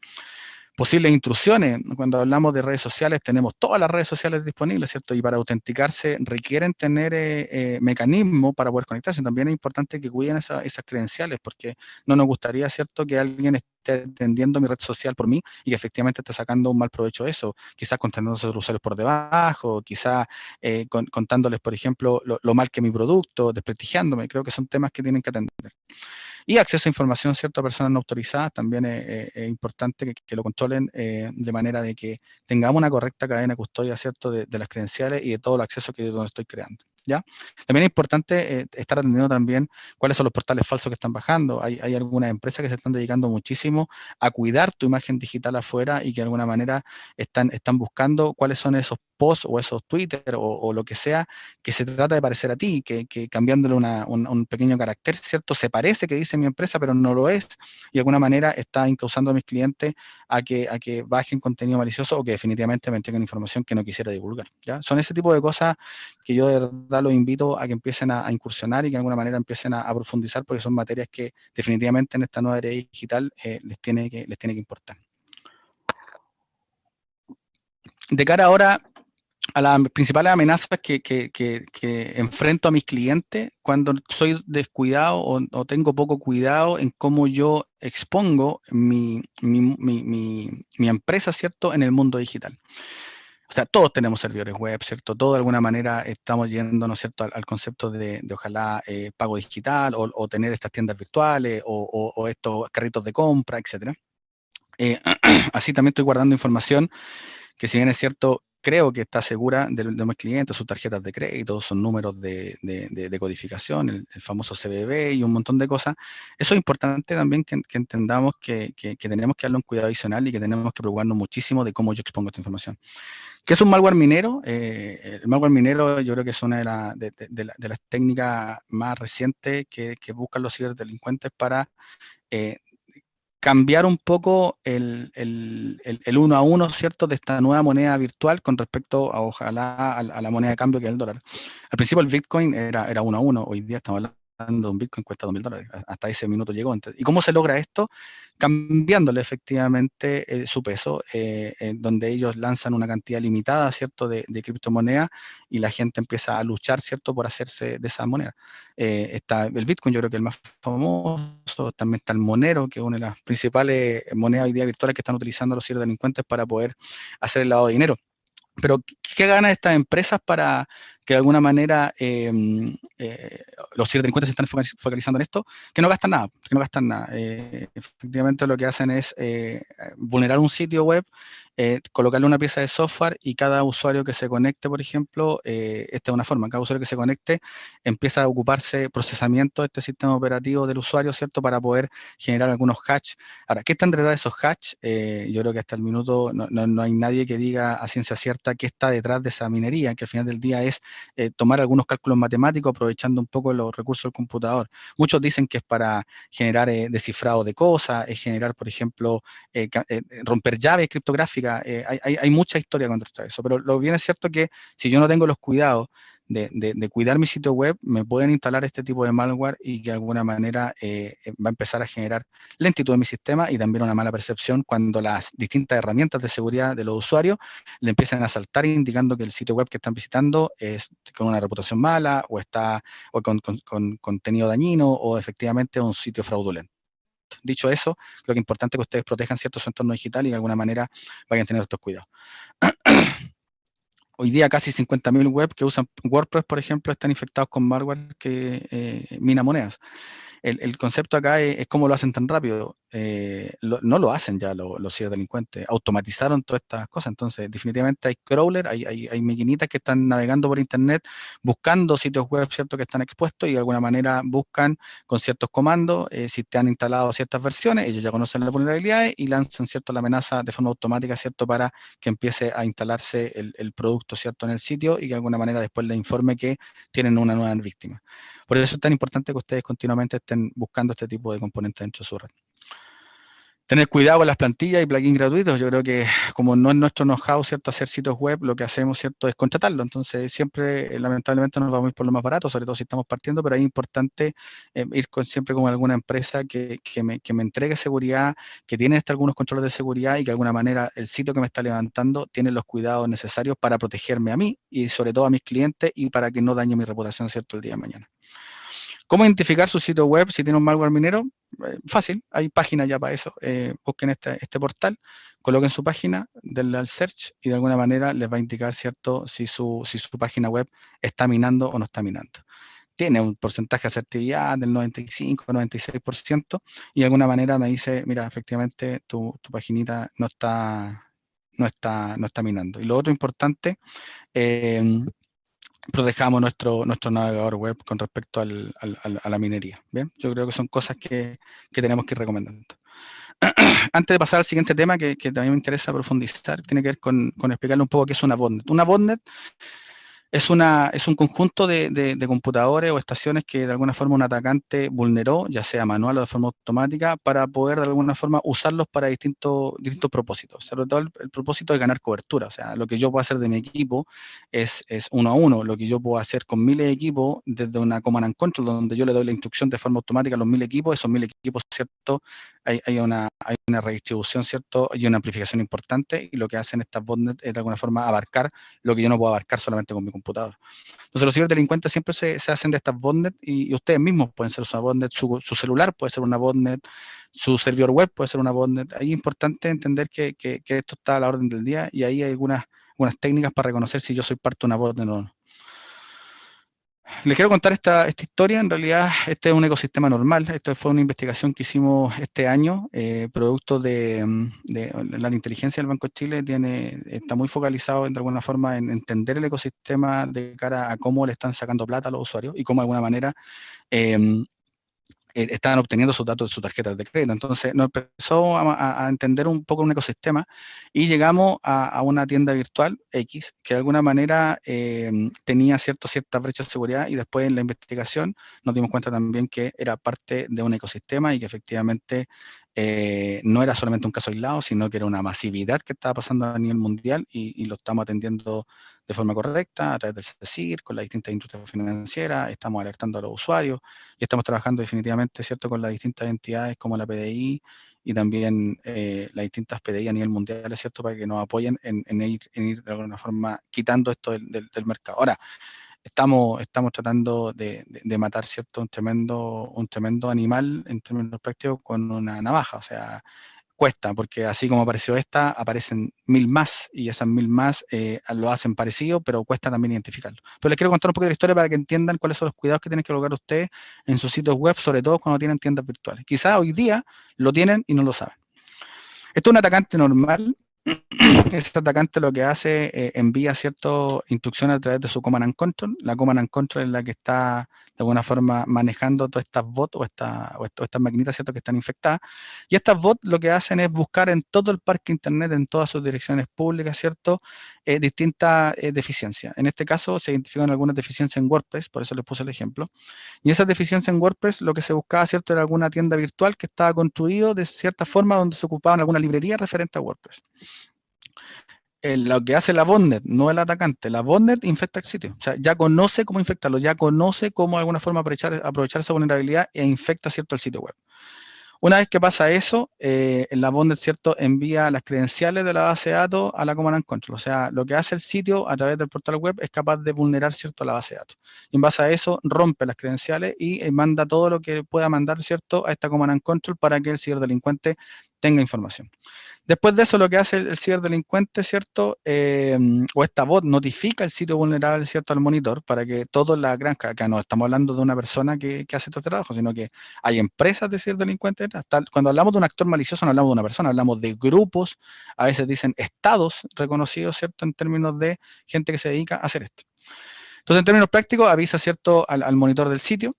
Posibles intrusiones, cuando hablamos de redes sociales, tenemos todas las redes sociales disponibles, ¿cierto? Y para autenticarse requieren tener mecanismos para poder conectarse. También es importante que cuiden esas credenciales, porque no nos gustaría, ¿cierto?, que alguien esté atendiendo mi red social por mí y que efectivamente esté sacando un mal provecho de eso, quizás contando a los usuarios por debajo, quizás contándoles, por ejemplo, lo mal que mi producto, desprestigiándome. Creo que son temas que tienen que atender. Y acceso a información, ¿cierto?, a personas no autorizadas, también es importante que lo controlen de manera de que tengamos una correcta cadena de custodia, ¿cierto?, de las credenciales y de todo el acceso que yo estoy creando. ¿Ya? También es importante estar atendiendo también cuáles son los portales falsos que están bajando. Hay algunas empresas que se están dedicando muchísimo a cuidar tu imagen digital afuera y que de alguna manera están buscando cuáles son esos posts o esos Twitter o lo que sea que se trata de parecer a ti, que cambiándole un pequeño carácter, ¿cierto? Se parece que dice mi empresa, pero no lo es, y de alguna manera está incausando a mis clientes a que bajen contenido malicioso o que definitivamente me entreguen información que no quisiera divulgar, ¿ya? Son ese tipo de cosas que yo de verdad los invito a que empiecen a incursionar y que de alguna manera empiecen a profundizar, porque son materias que definitivamente en esta nueva era digital les tiene que importar. De cara ahora a las principales amenazas que enfrento a mis clientes cuando soy descuidado o tengo poco cuidado en cómo yo expongo mi empresa, ¿cierto?, en el mundo digital. O sea, todos tenemos servidores web, ¿cierto? Todos de alguna manera estamos yendo, ¿no es cierto?, al concepto de ojalá pago digital o tener estas tiendas virtuales o estos carritos de compra, etcétera. Así también estoy guardando información que, si bien es cierto, creo que está segura de mis clientes, sus tarjetas de crédito, sus números de codificación, el famoso CBB y un montón de cosas. Eso es importante también que entendamos que tenemos que darle un cuidado adicional y que tenemos que preocuparnos muchísimo de cómo yo expongo esta información. ¿Qué es un malware minero? El malware minero yo creo que es una de las técnicas más recientes que buscan los ciberdelincuentes para cambiar un poco el uno a uno, ¿cierto?, de esta nueva moneda virtual con respecto a, ojalá, a la moneda de cambio que es el dólar. Al principio el Bitcoin era uno a uno, hoy día estamos hablando de un Bitcoin cuesta $2.000, hasta ese minuto llegó. ¿Y cómo se logra esto? Cambiándole efectivamente su peso, donde ellos lanzan una cantidad limitada, ¿cierto?, de criptomonedas, y la gente empieza a luchar, ¿cierto?, por hacerse de esa moneda. Está el Bitcoin, yo creo que el más famoso, también está el Monero, que es una de las principales monedas hoy día virtuales que están utilizando los ciberdelincuentes para poder hacer el lavado de dinero. Pero, ¿qué ganan estas empresas para que de alguna manera los ciberdelincuentes se están focalizando en esto? Que no gastan nada, efectivamente lo que hacen es vulnerar un sitio web, colocarle una pieza de software, y cada usuario que se conecte, por ejemplo, esta es una forma, cada usuario que se conecte empieza a ocuparse procesamiento de este sistema operativo del usuario, ¿cierto?, para poder generar algunos hatch. Ahora, ¿qué están detrás de esos hatch? Yo creo que hasta el minuto no hay nadie que diga a ciencia cierta qué está detrás de esa minería, que al final del día es tomar algunos cálculos matemáticos aprovechando un poco los recursos del computador. Muchos dicen que es para generar descifrado de cosas, es generar, por ejemplo, romper llaves criptográficas. Hay mucha historia contra eso, pero lo bien es cierto que si yo no tengo los cuidados de cuidar mi sitio web, me pueden instalar este tipo de malware y que de alguna manera va a empezar a generar lentitud en mi sistema y también una mala percepción cuando las distintas herramientas de seguridad de los usuarios le empiezan a saltar indicando que el sitio web que están visitando es con una reputación mala o con contenido dañino o efectivamente un sitio fraudulento. Dicho eso, creo que es importante que ustedes protejan cierto su entorno digital y de alguna manera vayan a tener estos cuidados. Hoy día casi 50.000 web que usan WordPress, por ejemplo, están infectados con malware que mina monedas. El concepto acá es cómo lo hacen tan rápido. No lo hacen ya los ciberdelincuentes, automatizaron todas estas cosas. Entonces, definitivamente hay crawler, hay maquinitas que están navegando por internet buscando sitios web, ¿cierto?, que están expuestos y de alguna manera buscan con ciertos comandos, si te han instalado ciertas versiones, ellos ya conocen las vulnerabilidades y lanzan, ¿cierto?, la amenaza de forma automática, ¿cierto?, para que empiece a instalarse el producto, ¿cierto?, en el sitio y que de alguna manera después le informe que tienen una nueva víctima. Por eso es tan importante que ustedes continuamente estén buscando este tipo de componentes dentro de su red. Tener cuidado con las plantillas y plugins gratuitos. Yo creo que como no es nuestro know-how, ¿cierto?, hacer sitios web, lo que hacemos, ¿cierto?, es contratarlo. Entonces siempre, lamentablemente, nos vamos a ir por lo más barato, sobre todo si estamos partiendo, pero es importante ir siempre con alguna empresa que me entregue seguridad, que tiene algunos controles de seguridad y que de alguna manera el sitio que me está levantando tiene los cuidados necesarios para protegerme a mí y sobre todo a mis clientes y para que no dañe mi reputación, ¿cierto?, el día de mañana. ¿Cómo identificar su sitio web si tiene un malware minero? Fácil, hay páginas ya para eso. Busquen este portal, coloquen su página, denle al search y de alguna manera les va a indicar, ¿cierto?, si su página web está minando o no está minando. Tiene un porcentaje de asertividad del 95, 96% y de alguna manera me dice, mira, efectivamente tu paginita no está minando. Y lo otro importante, protejamos nuestro navegador web con respecto a la minería. ¿Bien? Yo creo que son cosas que tenemos que ir recomendando. Antes de pasar al siguiente tema, que también me interesa profundizar, tiene que ver con explicarle un poco qué es una botnet. Una botnet es un conjunto de computadores o estaciones que de alguna forma un atacante vulneró, ya sea manual o de forma automática, para poder de alguna forma usarlos para distintos propósitos. Sobre todo el propósito es ganar cobertura. O sea, lo que yo puedo hacer de mi equipo es uno a uno. Lo que yo puedo hacer con miles de equipos desde una command and control, donde yo le doy la instrucción de forma automática a los 1000 equipos, esos 1000 equipos, ¿cierto? Hay una redistribución, ¿cierto? Y una amplificación importante, y lo que hacen estas botnets es de alguna forma abarcar lo que yo no puedo abarcar solamente con mi computador. Entonces los ciberdelincuentes siempre se hacen de estas botnets y ustedes mismos pueden ser una botnet, su celular puede ser una botnet, su servidor web puede ser una botnet. Ahí es importante entender que esto está a la orden del día y ahí hay algunas técnicas para reconocer si yo soy parte de una botnet o no. Les quiero contar esta historia. En realidad, este es un ecosistema normal. Esto fue una investigación que hicimos este año, producto de la inteligencia del Banco de Chile. Está muy focalizado de alguna forma en entender el ecosistema de cara a cómo le están sacando plata a los usuarios y cómo de alguna manera estaban obteniendo sus datos de sus tarjetas de crédito. Entonces nos empezó a entender un poco un ecosistema y llegamos a una tienda virtual X que de alguna manera tenía ciertas brechas de seguridad, y después en la investigación nos dimos cuenta también que era parte de un ecosistema y que efectivamente no era solamente un caso aislado, sino que era una masividad que estaba pasando a nivel mundial y lo estamos atendiendo de forma correcta a través del CECIR, con las distintas industrias financieras, estamos alertando a los usuarios y estamos trabajando definitivamente, ¿cierto?, con las distintas entidades como la PDI y también las distintas PDI a nivel mundial, ¿cierto?, para que nos apoyen en ir de alguna forma quitando esto del mercado. Ahora, estamos tratando de matar, ¿cierto?, un tremendo animal en términos prácticos con una navaja. O sea, cuesta, porque así como apareció esta, aparecen 1000 más, y esas 1000 más lo hacen parecido, pero cuesta también identificarlo. Pero les quiero contar un poco de la historia para que entiendan cuáles son los cuidados que tienen que lograr ustedes en sus sitios web, sobre todo cuando tienen tiendas virtuales. Quizás hoy día lo tienen y no lo saben. Esto es un atacante normal. Este atacante lo que hace, envía ciertas instrucciones a través de su command and control. La command and control es la que está de alguna forma manejando todas estas bots o estas maquinitas, ¿cierto?, que están infectadas. Y estas bots lo que hacen es buscar en todo el parque internet, en todas sus direcciones públicas, ¿cierto?, distintas deficiencias. En este caso se identifican algunas deficiencias en WordPress, por eso les puse el ejemplo. Y esas deficiencias en WordPress, lo que se buscaba, ¿cierto?, era alguna tienda virtual que estaba construido de cierta forma donde se ocupaban alguna librería referente a WordPress. Lo que hace la botnet, no el atacante, la botnet infecta el sitio. O sea, ya conoce cómo infectarlo, ya conoce cómo de alguna forma aprovechar esa vulnerabilidad e infecta, ¿cierto?, el sitio web. Una vez que pasa eso, la botnet, ¿cierto?, envía las credenciales de la base de datos a la command and control. O sea, lo que hace el sitio a través del portal web es capaz de vulnerar, ¿cierto?, la base de datos. Y en base a eso, rompe las credenciales y manda todo lo que pueda mandar, ¿cierto?, a esta command and control para que el ciberdelincuente tenga información. Después de eso, lo que hace el ciberdelincuente, ¿cierto? O esta bot notifica el sitio vulnerable, ¿cierto? Al monitor para que todos la granja, que no estamos hablando de una persona que hace este trabajo, sino que hay empresas de ciberdelincuentes detrás. Cuando hablamos de un actor malicioso, no hablamos de una persona, hablamos de grupos, a veces dicen estados reconocidos, ¿cierto? En términos de gente que se dedica a hacer esto. Entonces, en términos prácticos, avisa, ¿cierto? Al monitor del sitio.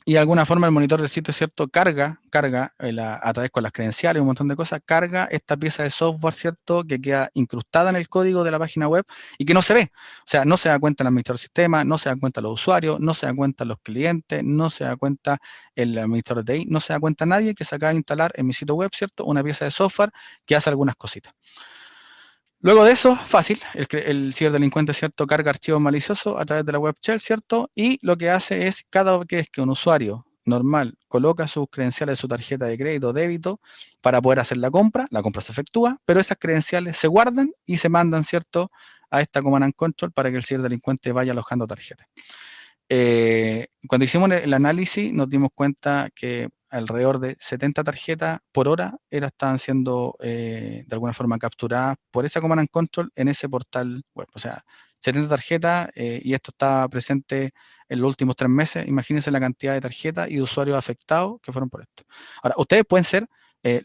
Y de alguna forma el monitor del sitio, ¿cierto? Carga a través con las credenciales, un montón de cosas, carga esta pieza de software, ¿cierto? Que queda incrustada en el código de la página web y que no se ve. O sea, no se da cuenta el administrador del sistema, no se da cuenta los usuarios, no se da cuenta los clientes, no se da cuenta el administrador de TI, no se da cuenta nadie que se acaba de instalar en mi sitio web, ¿cierto? Una pieza de software que hace algunas cositas. Luego de eso, fácil, el ciberdelincuente, ¿cierto? Carga archivos maliciosos a través de la web shell, ¿cierto? Y lo que hace es, cada vez que un usuario normal coloca sus credenciales de su tarjeta de crédito o débito para poder hacer la compra se efectúa, pero esas credenciales se guardan y se mandan, ¿cierto? A esta command and control para que el ciberdelincuente vaya alojando tarjetas. Cuando hicimos el análisis nos dimos cuenta que alrededor de 70 tarjetas por hora estaban siendo de alguna forma capturadas por esa command and control en ese portal web. O sea, 70 tarjetas y esto estaba presente en los últimos 3 meses. Imagínense la cantidad de tarjetas y de usuarios afectados que fueron por esto. Ahora, ustedes pueden ser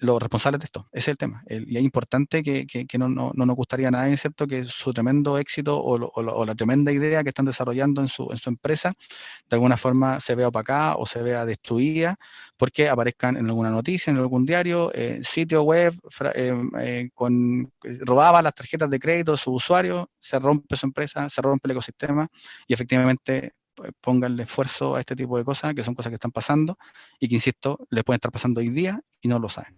los responsables de esto, ese es el tema. Y es importante que no nos gustaría a nadie, ¿cierto? Que su tremendo éxito o la tremenda idea que están desarrollando en su empresa, de alguna forma se vea opacada o se vea destruida, porque aparezcan en alguna noticia, en algún diario, sitio web, robaba las tarjetas de crédito de su usuario, se rompe su empresa, se rompe el ecosistema, y efectivamente pónganle esfuerzo a este tipo de cosas, que son cosas que están pasando y que, insisto, les pueden estar pasando hoy día y no lo saben.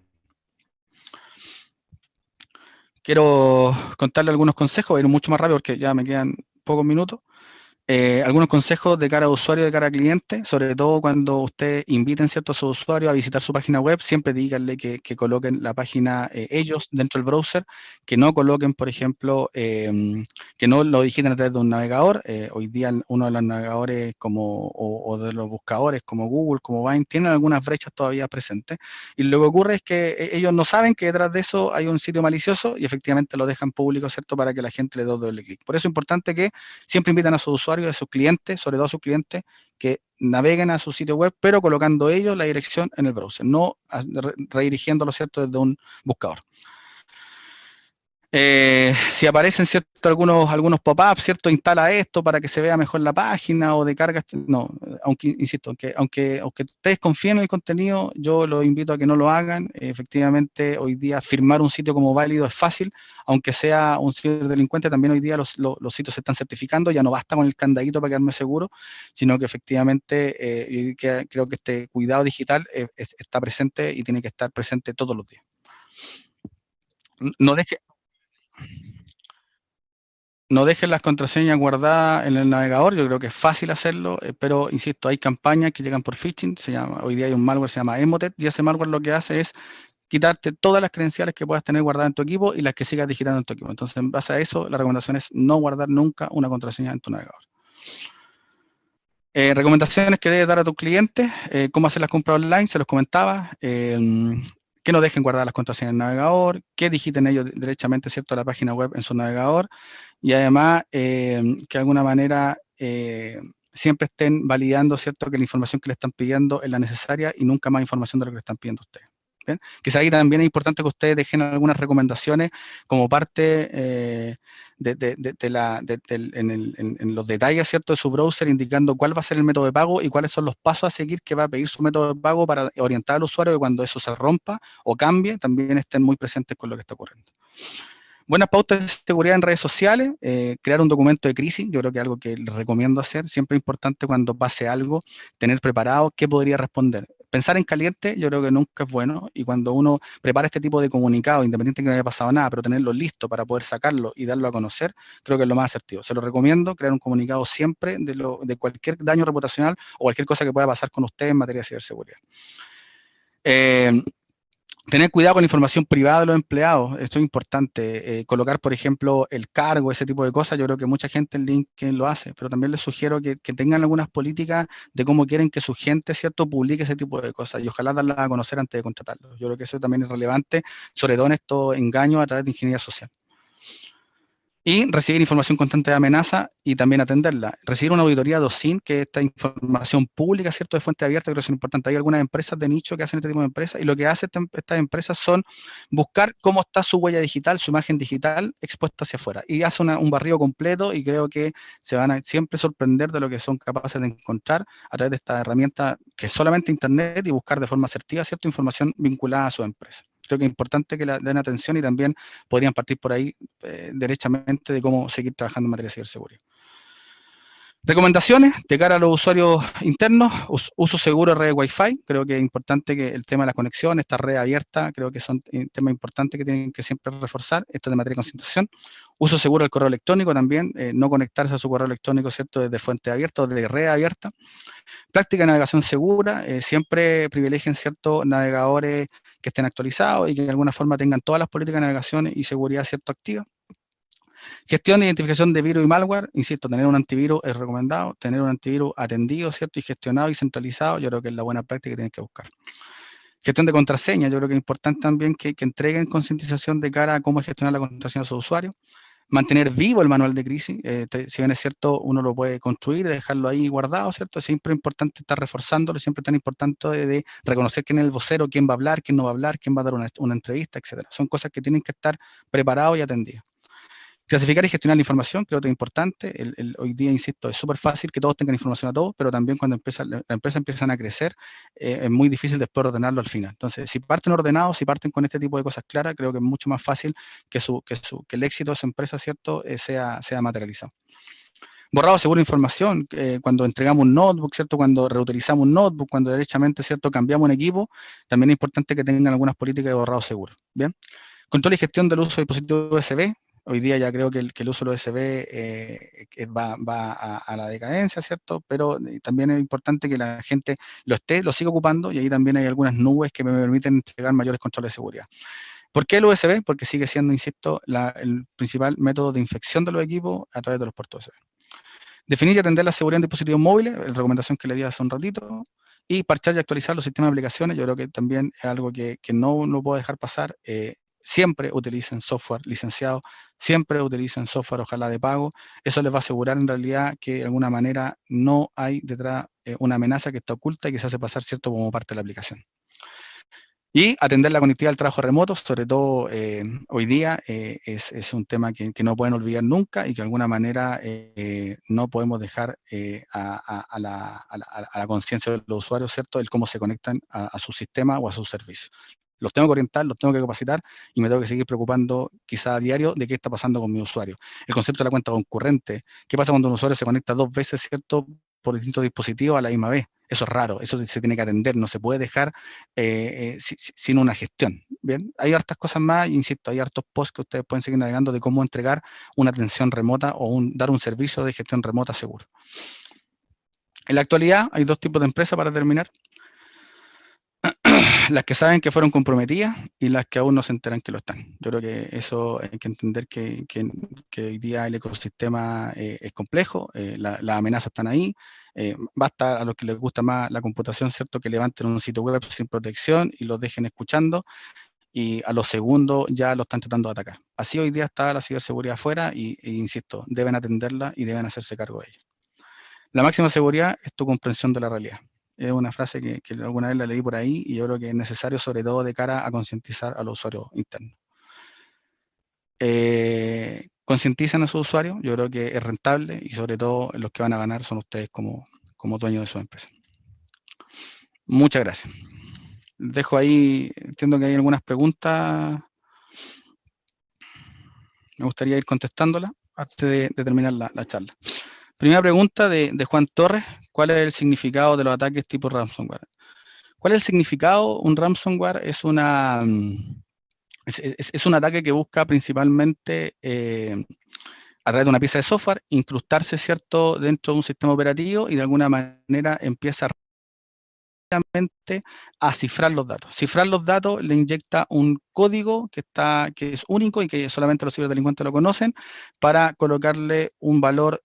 Quiero contarle algunos consejos, voy a ir mucho más rápido porque ya me quedan pocos minutos. Algunos consejos de cara a usuario, de cara a cliente, sobre todo cuando usted inviten, ¿cierto?, a su usuario a visitar su página web, siempre díganle que coloquen la página ellos dentro del browser, que no coloquen, por ejemplo, que no lo digiten a través de un navegador. Hoy día uno de los navegadores o de los buscadores como Google, como Bing, tienen algunas brechas todavía presentes. Y lo que ocurre es que ellos no saben que detrás de eso hay un sitio malicioso y efectivamente lo dejan público, ¿cierto?, para que la gente le dé doble clic. Por eso es importante que siempre invitan a sus usuarios, a sus clientes, sobre todo a sus clientes, que naveguen a su sitio web, pero colocando ellos la dirección en el browser, no redirigiéndolo, ¿cierto?, desde un buscador. Si aparecen, ¿cierto?, algunos pop-ups, ¿cierto?, instala esto para que se vea mejor la página o de carga. No, aunque, insisto, aunque ustedes confíen en el contenido, yo los invito a que no lo hagan. Efectivamente, hoy día firmar un sitio como válido es fácil, aunque sea un ciberdelincuente, también hoy día los sitios se están certificando, ya no basta con el candadito para quedarme seguro, sino que efectivamente creo que este cuidado digital está presente y tiene que estar presente todos los días. No dejen las contraseñas guardadas en el navegador, yo creo que es fácil hacerlo, pero insisto, hay campañas que llegan por phishing, hoy día hay un malware que se llama Emotet, y ese malware lo que hace es quitarte todas las credenciales que puedas tener guardadas en tu equipo y las que sigas digitando en tu equipo. Entonces, en base a eso, la recomendación es no guardar nunca una contraseña en tu navegador. Recomendaciones que debes dar a tus clientes, cómo hacer las compras online, se los comentaba, que no dejen guardar las contraseñas en el navegador, que digiten ellos derechamente, ¿cierto?, la página web en su navegador, y además que de alguna manera siempre estén validando, ¿cierto?, que la información que le están pidiendo es la necesaria y nunca más información de lo que le están pidiendo a ustedes. ¿Bien? Quizá ahí también es importante que ustedes dejen algunas recomendaciones como parte en los detalles, ¿cierto?, de su browser, indicando cuál va a ser el método de pago y cuáles son los pasos a seguir que va a pedir su método de pago para orientar al usuario que cuando eso se rompa o cambie, también estén muy presentes con lo que está ocurriendo. Buenas pautas de seguridad en redes sociales, crear un documento de crisis, yo creo que es algo que les recomiendo hacer. Siempre es importante cuando pase algo, tener preparado qué podría responder. Pensar en caliente yo creo que nunca es bueno, y cuando uno prepara este tipo de comunicado, independiente de que no haya pasado nada, pero tenerlo listo para poder sacarlo y darlo a conocer, creo que es lo más asertivo. Se lo recomiendo, crear un comunicado siempre de cualquier daño reputacional o cualquier cosa que pueda pasar con usted en materia de ciberseguridad. Tener cuidado con la información privada de los empleados, esto es importante. Colocar, por ejemplo, el cargo, ese tipo de cosas, yo creo que mucha gente en LinkedIn lo hace, pero también les sugiero que tengan algunas políticas de cómo quieren que su gente, ¿cierto?, publique ese tipo de cosas y ojalá darlas a conocer antes de contratarlos. Yo creo que eso también es relevante, sobre todo en estos engaños a través de ingeniería social. Y recibir información constante de amenaza y también atenderla. Recibir una auditoría de OSINT, que es esta información pública, ¿cierto?, de fuente abierta, creo que es importante. Hay algunas empresas de nicho que hacen este tipo de empresas y lo que hacen estas empresas son buscar cómo está su huella digital, su imagen digital expuesta hacia afuera. Y hace un barrido completo y creo que se van a siempre sorprender de lo que son capaces de encontrar a través de esta herramienta que es solamente Internet y buscar de forma asertiva, ¿cierto?, información vinculada a su empresa. Creo que es importante que la den atención y también podrían partir por ahí derechamente de cómo seguir trabajando en materia de ciberseguridad. Recomendaciones de cara a los usuarios internos, uso seguro de redes Wi-Fi, creo que es importante que el tema de la conexión, esta red abierta, creo que son temas importantes que tienen que siempre reforzar, esto de materia de concientización. Uso seguro del correo electrónico también, no conectarse a su correo electrónico, ¿cierto?, desde fuente abierta o de red abierta. Práctica de navegación segura, siempre privilegien, ¿cierto?, navegadores que estén actualizados y que de alguna forma tengan todas las políticas de navegación y seguridad, ¿cierto?, activas. Gestión e identificación de virus y malware, insisto, tener un antivirus es recomendado, tener un antivirus atendido, ¿cierto?, y gestionado y centralizado, yo creo que es la buena práctica que tienen que buscar. Gestión de contraseña, yo creo que es importante también que entreguen concientización de cara a cómo gestionar la contraseña de sus usuarios. Mantener vivo el manual de crisis, si bien es cierto, uno lo puede construir, dejarlo ahí guardado, ¿cierto? Siempre es importante estar reforzándolo, siempre es tan importante de reconocer quién es el vocero, quién va a hablar, quién no va a hablar, quién va a dar una entrevista, etcétera. Son cosas que tienen que estar preparados y atendidas. Clasificar y gestionar la información, creo que es importante. Hoy día, insisto, es súper fácil que todos tengan información a todos, pero también cuando las empresas empiezan a crecer, es muy difícil después ordenarlo al final. Entonces, si parten ordenados, si parten con este tipo de cosas claras, creo que es mucho más fácil que el éxito de su empresa, ¿cierto?, sea materializado. Borrado seguro de información, cuando entregamos un notebook, ¿cierto?, cuando reutilizamos un notebook, cuando derechamente, ¿cierto?, cambiamos un equipo, también es importante que tengan algunas políticas de borrado seguro. Bien. Control y gestión del uso de dispositivos USB. Hoy día ya creo que el uso de los USB va a la decadencia, ¿cierto? Pero también es importante que la gente lo siga ocupando y ahí también hay algunas nubes que me permiten entregar mayores controles de seguridad. ¿Por qué el USB? Porque sigue siendo, insisto, el principal método de infección de los equipos a través de los puertos USB. Definir y atender la seguridad en dispositivos móviles, la recomendación que le di hace un ratito, y parchar y actualizar los sistemas de aplicaciones, yo creo que también es algo que no puedo dejar pasar. Siempre utilicen software licenciado, siempre utilicen software ojalá de pago, eso les va a asegurar en realidad que de alguna manera no hay detrás una amenaza que está oculta y que se hace pasar, ¿cierto?, como parte de la aplicación. Y atender la conectividad del trabajo remoto, sobre todo hoy día, es un tema que no pueden olvidar nunca y que de alguna manera no podemos dejar a la conciencia de los usuarios, ¿cierto?, el cómo se conectan a su sistema o a sus servicios. Los tengo que orientar, los tengo que capacitar y me tengo que seguir preocupando quizá a diario de qué está pasando con mi usuario. El concepto de la cuenta concurrente, ¿qué pasa cuando un usuario se conecta 2 veces, ¿cierto?, por distintos dispositivos a la misma vez? Eso es raro, eso se tiene que atender, no se puede dejar sin una gestión. Bien, hay hartas cosas más, insisto, hay hartos posts que ustedes pueden seguir navegando de cómo entregar una atención remota o dar un servicio de gestión remota seguro. En la actualidad hay 2 tipos de empresas para terminar. Las que saben que fueron comprometidas y las que aún no se enteran que lo están. Yo creo que eso hay que entender que hoy día el ecosistema es complejo, las amenazas están ahí, basta a los que les gusta más la computación, ¿cierto?, que levanten un sitio web sin protección y los dejen escuchando y a los segundos ya lo están tratando de atacar. Así hoy día está la ciberseguridad afuera e insisto, deben atenderla y deben hacerse cargo de ella. La máxima seguridad es tu comprensión de la realidad. Es una frase que alguna vez la leí por ahí y yo creo que es necesario sobre todo de cara a concientizar a los usuarios internos. Concienticen a sus usuarios, yo creo que es rentable y sobre todo los que van a ganar son ustedes como dueños de su empresa. Muchas gracias. Dejo ahí, entiendo que hay algunas preguntas, me gustaría ir contestándolas antes de terminar la charla. Primera pregunta de Juan Torres, ¿cuál es el significado de los ataques tipo ransomware? ¿Cuál es el significado? Un ransomware es un ataque que busca principalmente a través de una pieza de software incrustarse, ¿cierto?, dentro de un sistema operativo y de alguna manera empieza a a cifrar los datos. Cifrar los datos le inyecta un código que es único y que solamente los ciberdelincuentes lo conocen, para colocarle un valor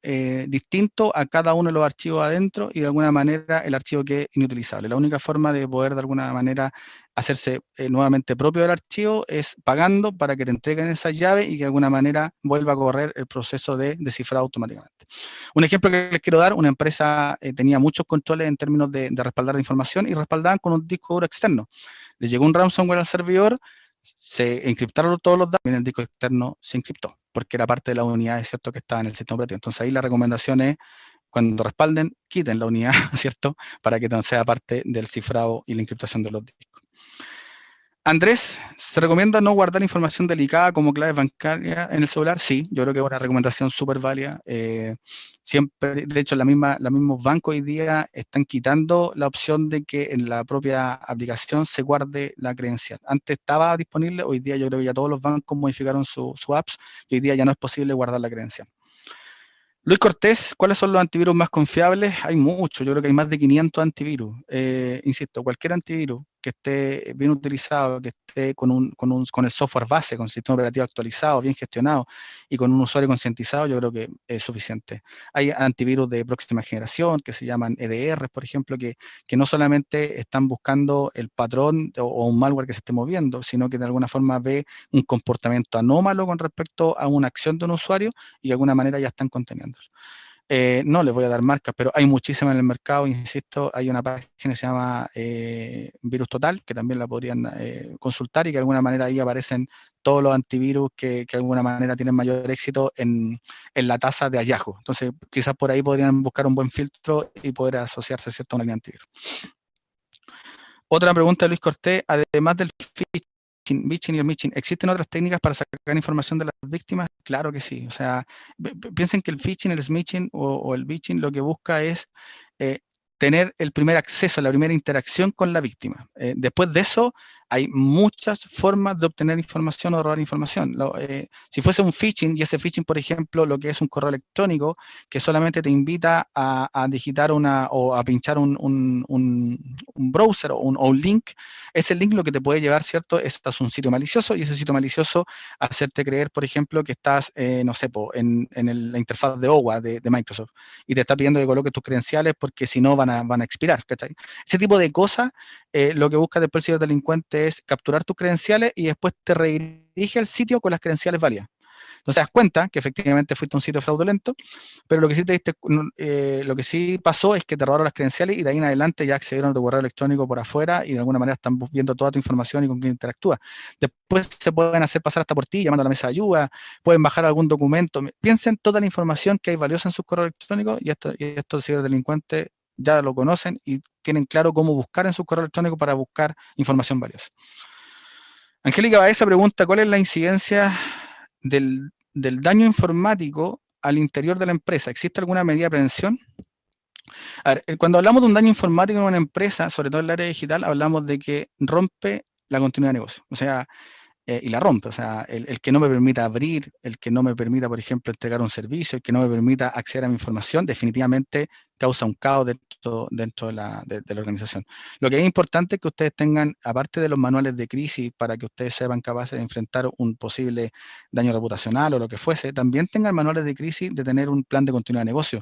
distinto a cada uno de los archivos adentro, y de alguna manera el archivo quede inutilizable. La única forma de poder de alguna manera hacerse nuevamente propio del archivo es pagando para que te entreguen esa llave y que de alguna manera vuelva a correr el proceso de descifrado automáticamente. Un ejemplo que les quiero dar: una empresa tenía muchos controles en términos de respaldar de información, y respaldaban con un disco duro externo. Les llegó un ransomware al servidor, se encriptaron todos los datos, y el disco externo se encriptó, porque era parte de la unidad, es cierto, que estaba en el sistema operativo. Entonces ahí la recomendación es, cuando respalden, quiten la unidad, ¿cierto?, para que no sea parte del cifrado y la encriptación de los discos. Andrés, ¿se recomienda no guardar información delicada como claves bancarias en el celular? Sí, yo creo que es una recomendación súper válida. Siempre, de hecho, los mismos bancos hoy día están quitando la opción de que en la propia aplicación se guarde la credencial. Antes estaba disponible, hoy día yo creo que ya todos los bancos modificaron su apps, y hoy día ya no es posible guardar la credencial. Luis Cortés, ¿cuáles son los antivirus más confiables? Hay muchos, yo creo que hay más de 500 antivirus. Insisto, cualquier antivirus que esté bien utilizado, que esté con el software base, con el sistema operativo actualizado, bien gestionado, y con un usuario concientizado, yo creo que es suficiente. Hay antivirus de próxima generación que se llaman EDR, por ejemplo, que no solamente están buscando el patrón o un malware que se esté moviendo, sino que de alguna forma ve un comportamiento anómalo con respecto a una acción de un usuario, y de alguna manera ya están conteniendo. No les voy a dar marcas, pero hay muchísimas en el mercado, insisto. Hay una página que se llama Virus Total, que también la podrían consultar, y que de alguna manera ahí aparecen todos los antivirus que de alguna manera tienen mayor éxito en la tasa de hallazgo. Entonces, quizás por ahí podrían buscar un buen filtro y poder asociarse, ¿cierto?, a una línea antivirus. Otra pregunta de Luis Cortés: además del phishing y el mitching, ¿existen otras técnicas para sacar información de las víctimas? Claro que sí. O sea, piensen que el phishing, el smishing o el bitching lo que busca es tener el primer acceso, la primera interacción con la víctima. Después de eso, hay muchas formas de obtener información o robar información. Si fuese un phishing, y ese phishing, por ejemplo, lo que es un correo electrónico que solamente te invita a digitar o a pinchar un browser o un link, ese link lo que te puede llevar, ¿cierto?, es a un sitio malicioso, y ese sitio malicioso hacerte creer, por ejemplo, que estás, no sé, en la interfaz de OWA de Microsoft, y te está pidiendo que coloques tus credenciales porque si no van a expirar, ¿cachai? Ese tipo de cosas, lo que busca después el ciberdelincuente es capturar tus credenciales y después te redirige al sitio con las credenciales válidas. Entonces te das cuenta que efectivamente fuiste a un sitio fraudulento, pero lo que sí lo que sí pasó es que te robaron las credenciales, y de ahí en adelante ya accedieron a tu correo electrónico por afuera, y de alguna manera están viendo toda tu información y con quién interactúa. Después se pueden hacer pasar hasta por ti, llamando a la mesa de ayuda, pueden bajar algún documento. Piensen toda la información que hay valiosa en sus correos electrónicos, y estos ciberdelincuentes ya lo conocen y tienen claro cómo buscar en su correo electrónico para buscar información valiosa. Angélica Baeza pregunta: ¿cuál es la incidencia del daño informático al interior de la empresa? ¿Existe alguna medida de prevención? A ver, cuando hablamos de un daño informático en una empresa, sobre todo en el área digital, hablamos de que rompe la continuidad de negocio. O sea, y la rompe. O sea, el que no me permita abrir, el que no me permita, por ejemplo, entregar un servicio, el que no me permita acceder a mi información, definitivamente causa un caos dentro de la organización. Lo que es importante es que ustedes tengan, aparte de los manuales de crisis, para que ustedes sean capaces de enfrentar un posible daño reputacional o lo que fuese, también tengan manuales de crisis de tener un plan de continuidad de negocio.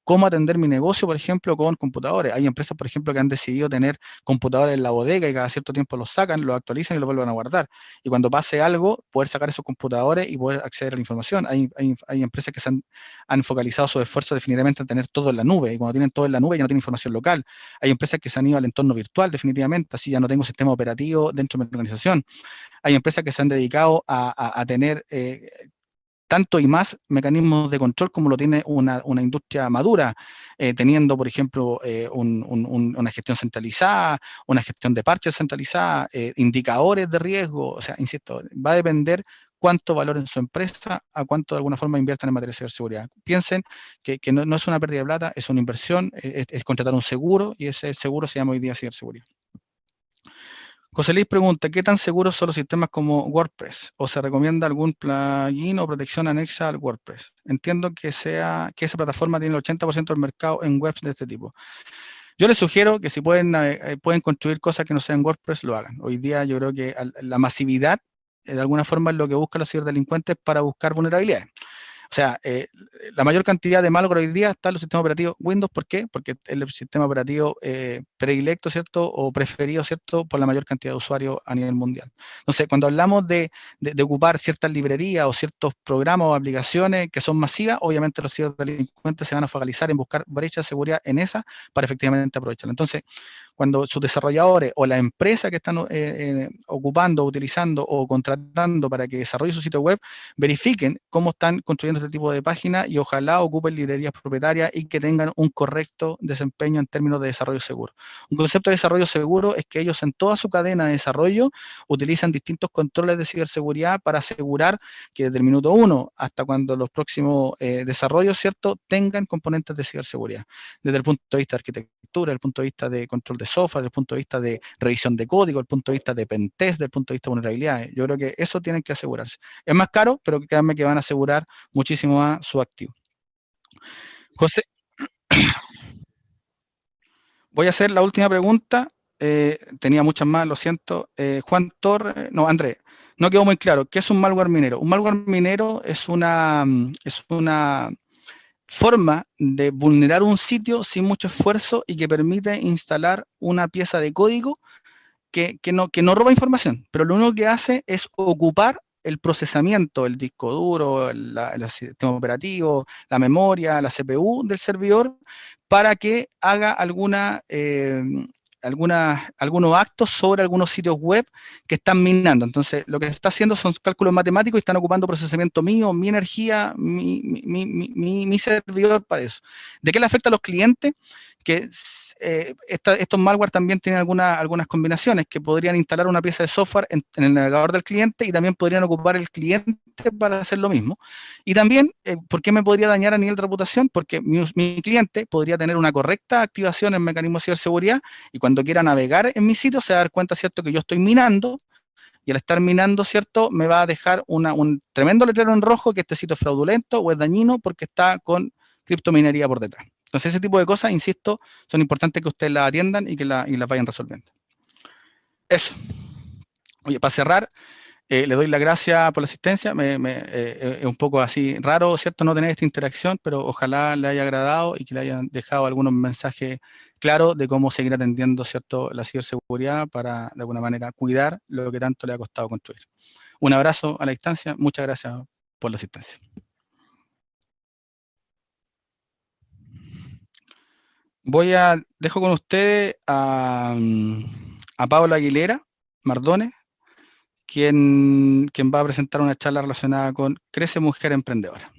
¿Cómo atender mi negocio, por ejemplo, con computadores? Hay empresas, por ejemplo, que han decidido tener computadores en la bodega, y cada cierto tiempo los sacan, los actualizan y los vuelven a guardar. Y cuando pase algo, poder sacar esos computadores y poder acceder a la información. Hay empresas que han focalizado su esfuerzo definitivamente en tener todo en la nube, y cuando tienen todo en la nube ya no tienen información local. Hay empresas que se han ido al entorno virtual definitivamente, así ya no tengo sistema operativo dentro de mi organización. Hay empresas que se han dedicado a tener tanto y más mecanismos de control como lo tiene una industria madura, teniendo, por ejemplo, una gestión centralizada, una gestión de parches centralizada, indicadores de riesgo. O sea, insisto, va a depender cuánto valor en su empresa, a cuánto de alguna forma inviertan en materia de ciberseguridad. Piensen que no es una pérdida de plata, es una inversión, es contratar un seguro, y ese seguro se llama hoy día ciberseguridad. José Luis pregunta: ¿qué tan seguros son los sistemas como WordPress? ¿O se recomienda algún plugin o protección anexa al WordPress? Entiendo que esa plataforma tiene el 80% del mercado en webs de este tipo. Yo les sugiero que si pueden construir cosas que no sean WordPress, lo hagan. Hoy día yo creo que la masividad, de alguna forma, es lo que buscan los ciberdelincuentes para buscar vulnerabilidades. O sea, la mayor cantidad de malware hoy día está en los sistemas operativos Windows. ¿Por qué? Porque es el sistema operativo predilecto, ¿cierto? O preferido, ¿cierto? Por la mayor cantidad de usuarios a nivel mundial. Entonces, cuando hablamos de ocupar ciertas librerías o ciertos programas o aplicaciones que son masivas, obviamente los ciberdelincuentes se van a focalizar en buscar brechas de seguridad en esas para efectivamente aprovecharla. Entonces, cuando sus desarrolladores o la empresa que están ocupando, utilizando o contratando para que desarrolle su sitio web, verifiquen cómo están construyendo este tipo de páginas y ojalá ocupen librerías propietarias y que tengan un correcto desempeño en términos de desarrollo seguro. Un concepto de desarrollo seguro es que ellos en toda su cadena de desarrollo utilizan distintos controles de ciberseguridad para asegurar que desde el minuto 1 hasta cuando los próximos desarrollos, ¿cierto?, tengan componentes de ciberseguridad. Desde el punto de vista de arquitectura, desde el punto de vista de control de software, desde el punto de vista de revisión de código, desde el punto de vista de pentest, desde el punto de vista de vulnerabilidades. Yo creo que eso tienen que asegurarse. Es más caro, pero créanme que van a asegurar muchísimo más su activo. José, voy a hacer la última pregunta. Tenía muchas más, lo siento. Juan Torres, no, Andrés, no quedó muy claro. ¿Qué es un malware minero? Un malware minero es una forma de vulnerar un sitio sin mucho esfuerzo y que permite instalar una pieza de código que no roba información, pero lo único que hace es ocupar el procesamiento, el disco duro, el sistema operativo, la memoria, la CPU del servidor, para que haga algunos actos sobre algunos sitios web que están minando. Entonces, lo que está haciendo son cálculos matemáticos y están ocupando procesamiento mío, mi energía, mi servidor para eso. ¿De qué le afecta a los clientes? Que estos malware también tienen algunas combinaciones que podrían instalar una pieza de software en el navegador del cliente y también podrían ocupar el cliente para hacer lo mismo. Y también, ¿por qué me podría dañar a nivel de reputación? Porque mi cliente podría tener una correcta activación en mecanismos de ciberseguridad y cuando quiera navegar en mi sitio se va a dar cuenta, ¿cierto?, que yo estoy minando y al estar minando, ¿cierto?, me va a dejar un tremendo letrero en rojo que este sitio es fraudulento o es dañino porque está con criptominería por detrás. Entonces, ese tipo de cosas, insisto, son importantes que ustedes las atiendan y las vayan resolviendo. Eso. Oye, para cerrar, le doy las gracias por la asistencia. Es un poco así raro, ¿cierto?, no tener esta interacción, pero ojalá le haya agradado y que le hayan dejado algunos mensajes claros de cómo seguir atendiendo, ¿cierto?, la ciberseguridad para, de alguna manera, cuidar lo que tanto le ha costado construir. Un abrazo a la distancia. Muchas gracias por la asistencia. Dejo con ustedes a Paula Aguilera Mardones, quien va a presentar una charla relacionada con Crece Mujer Emprendedora.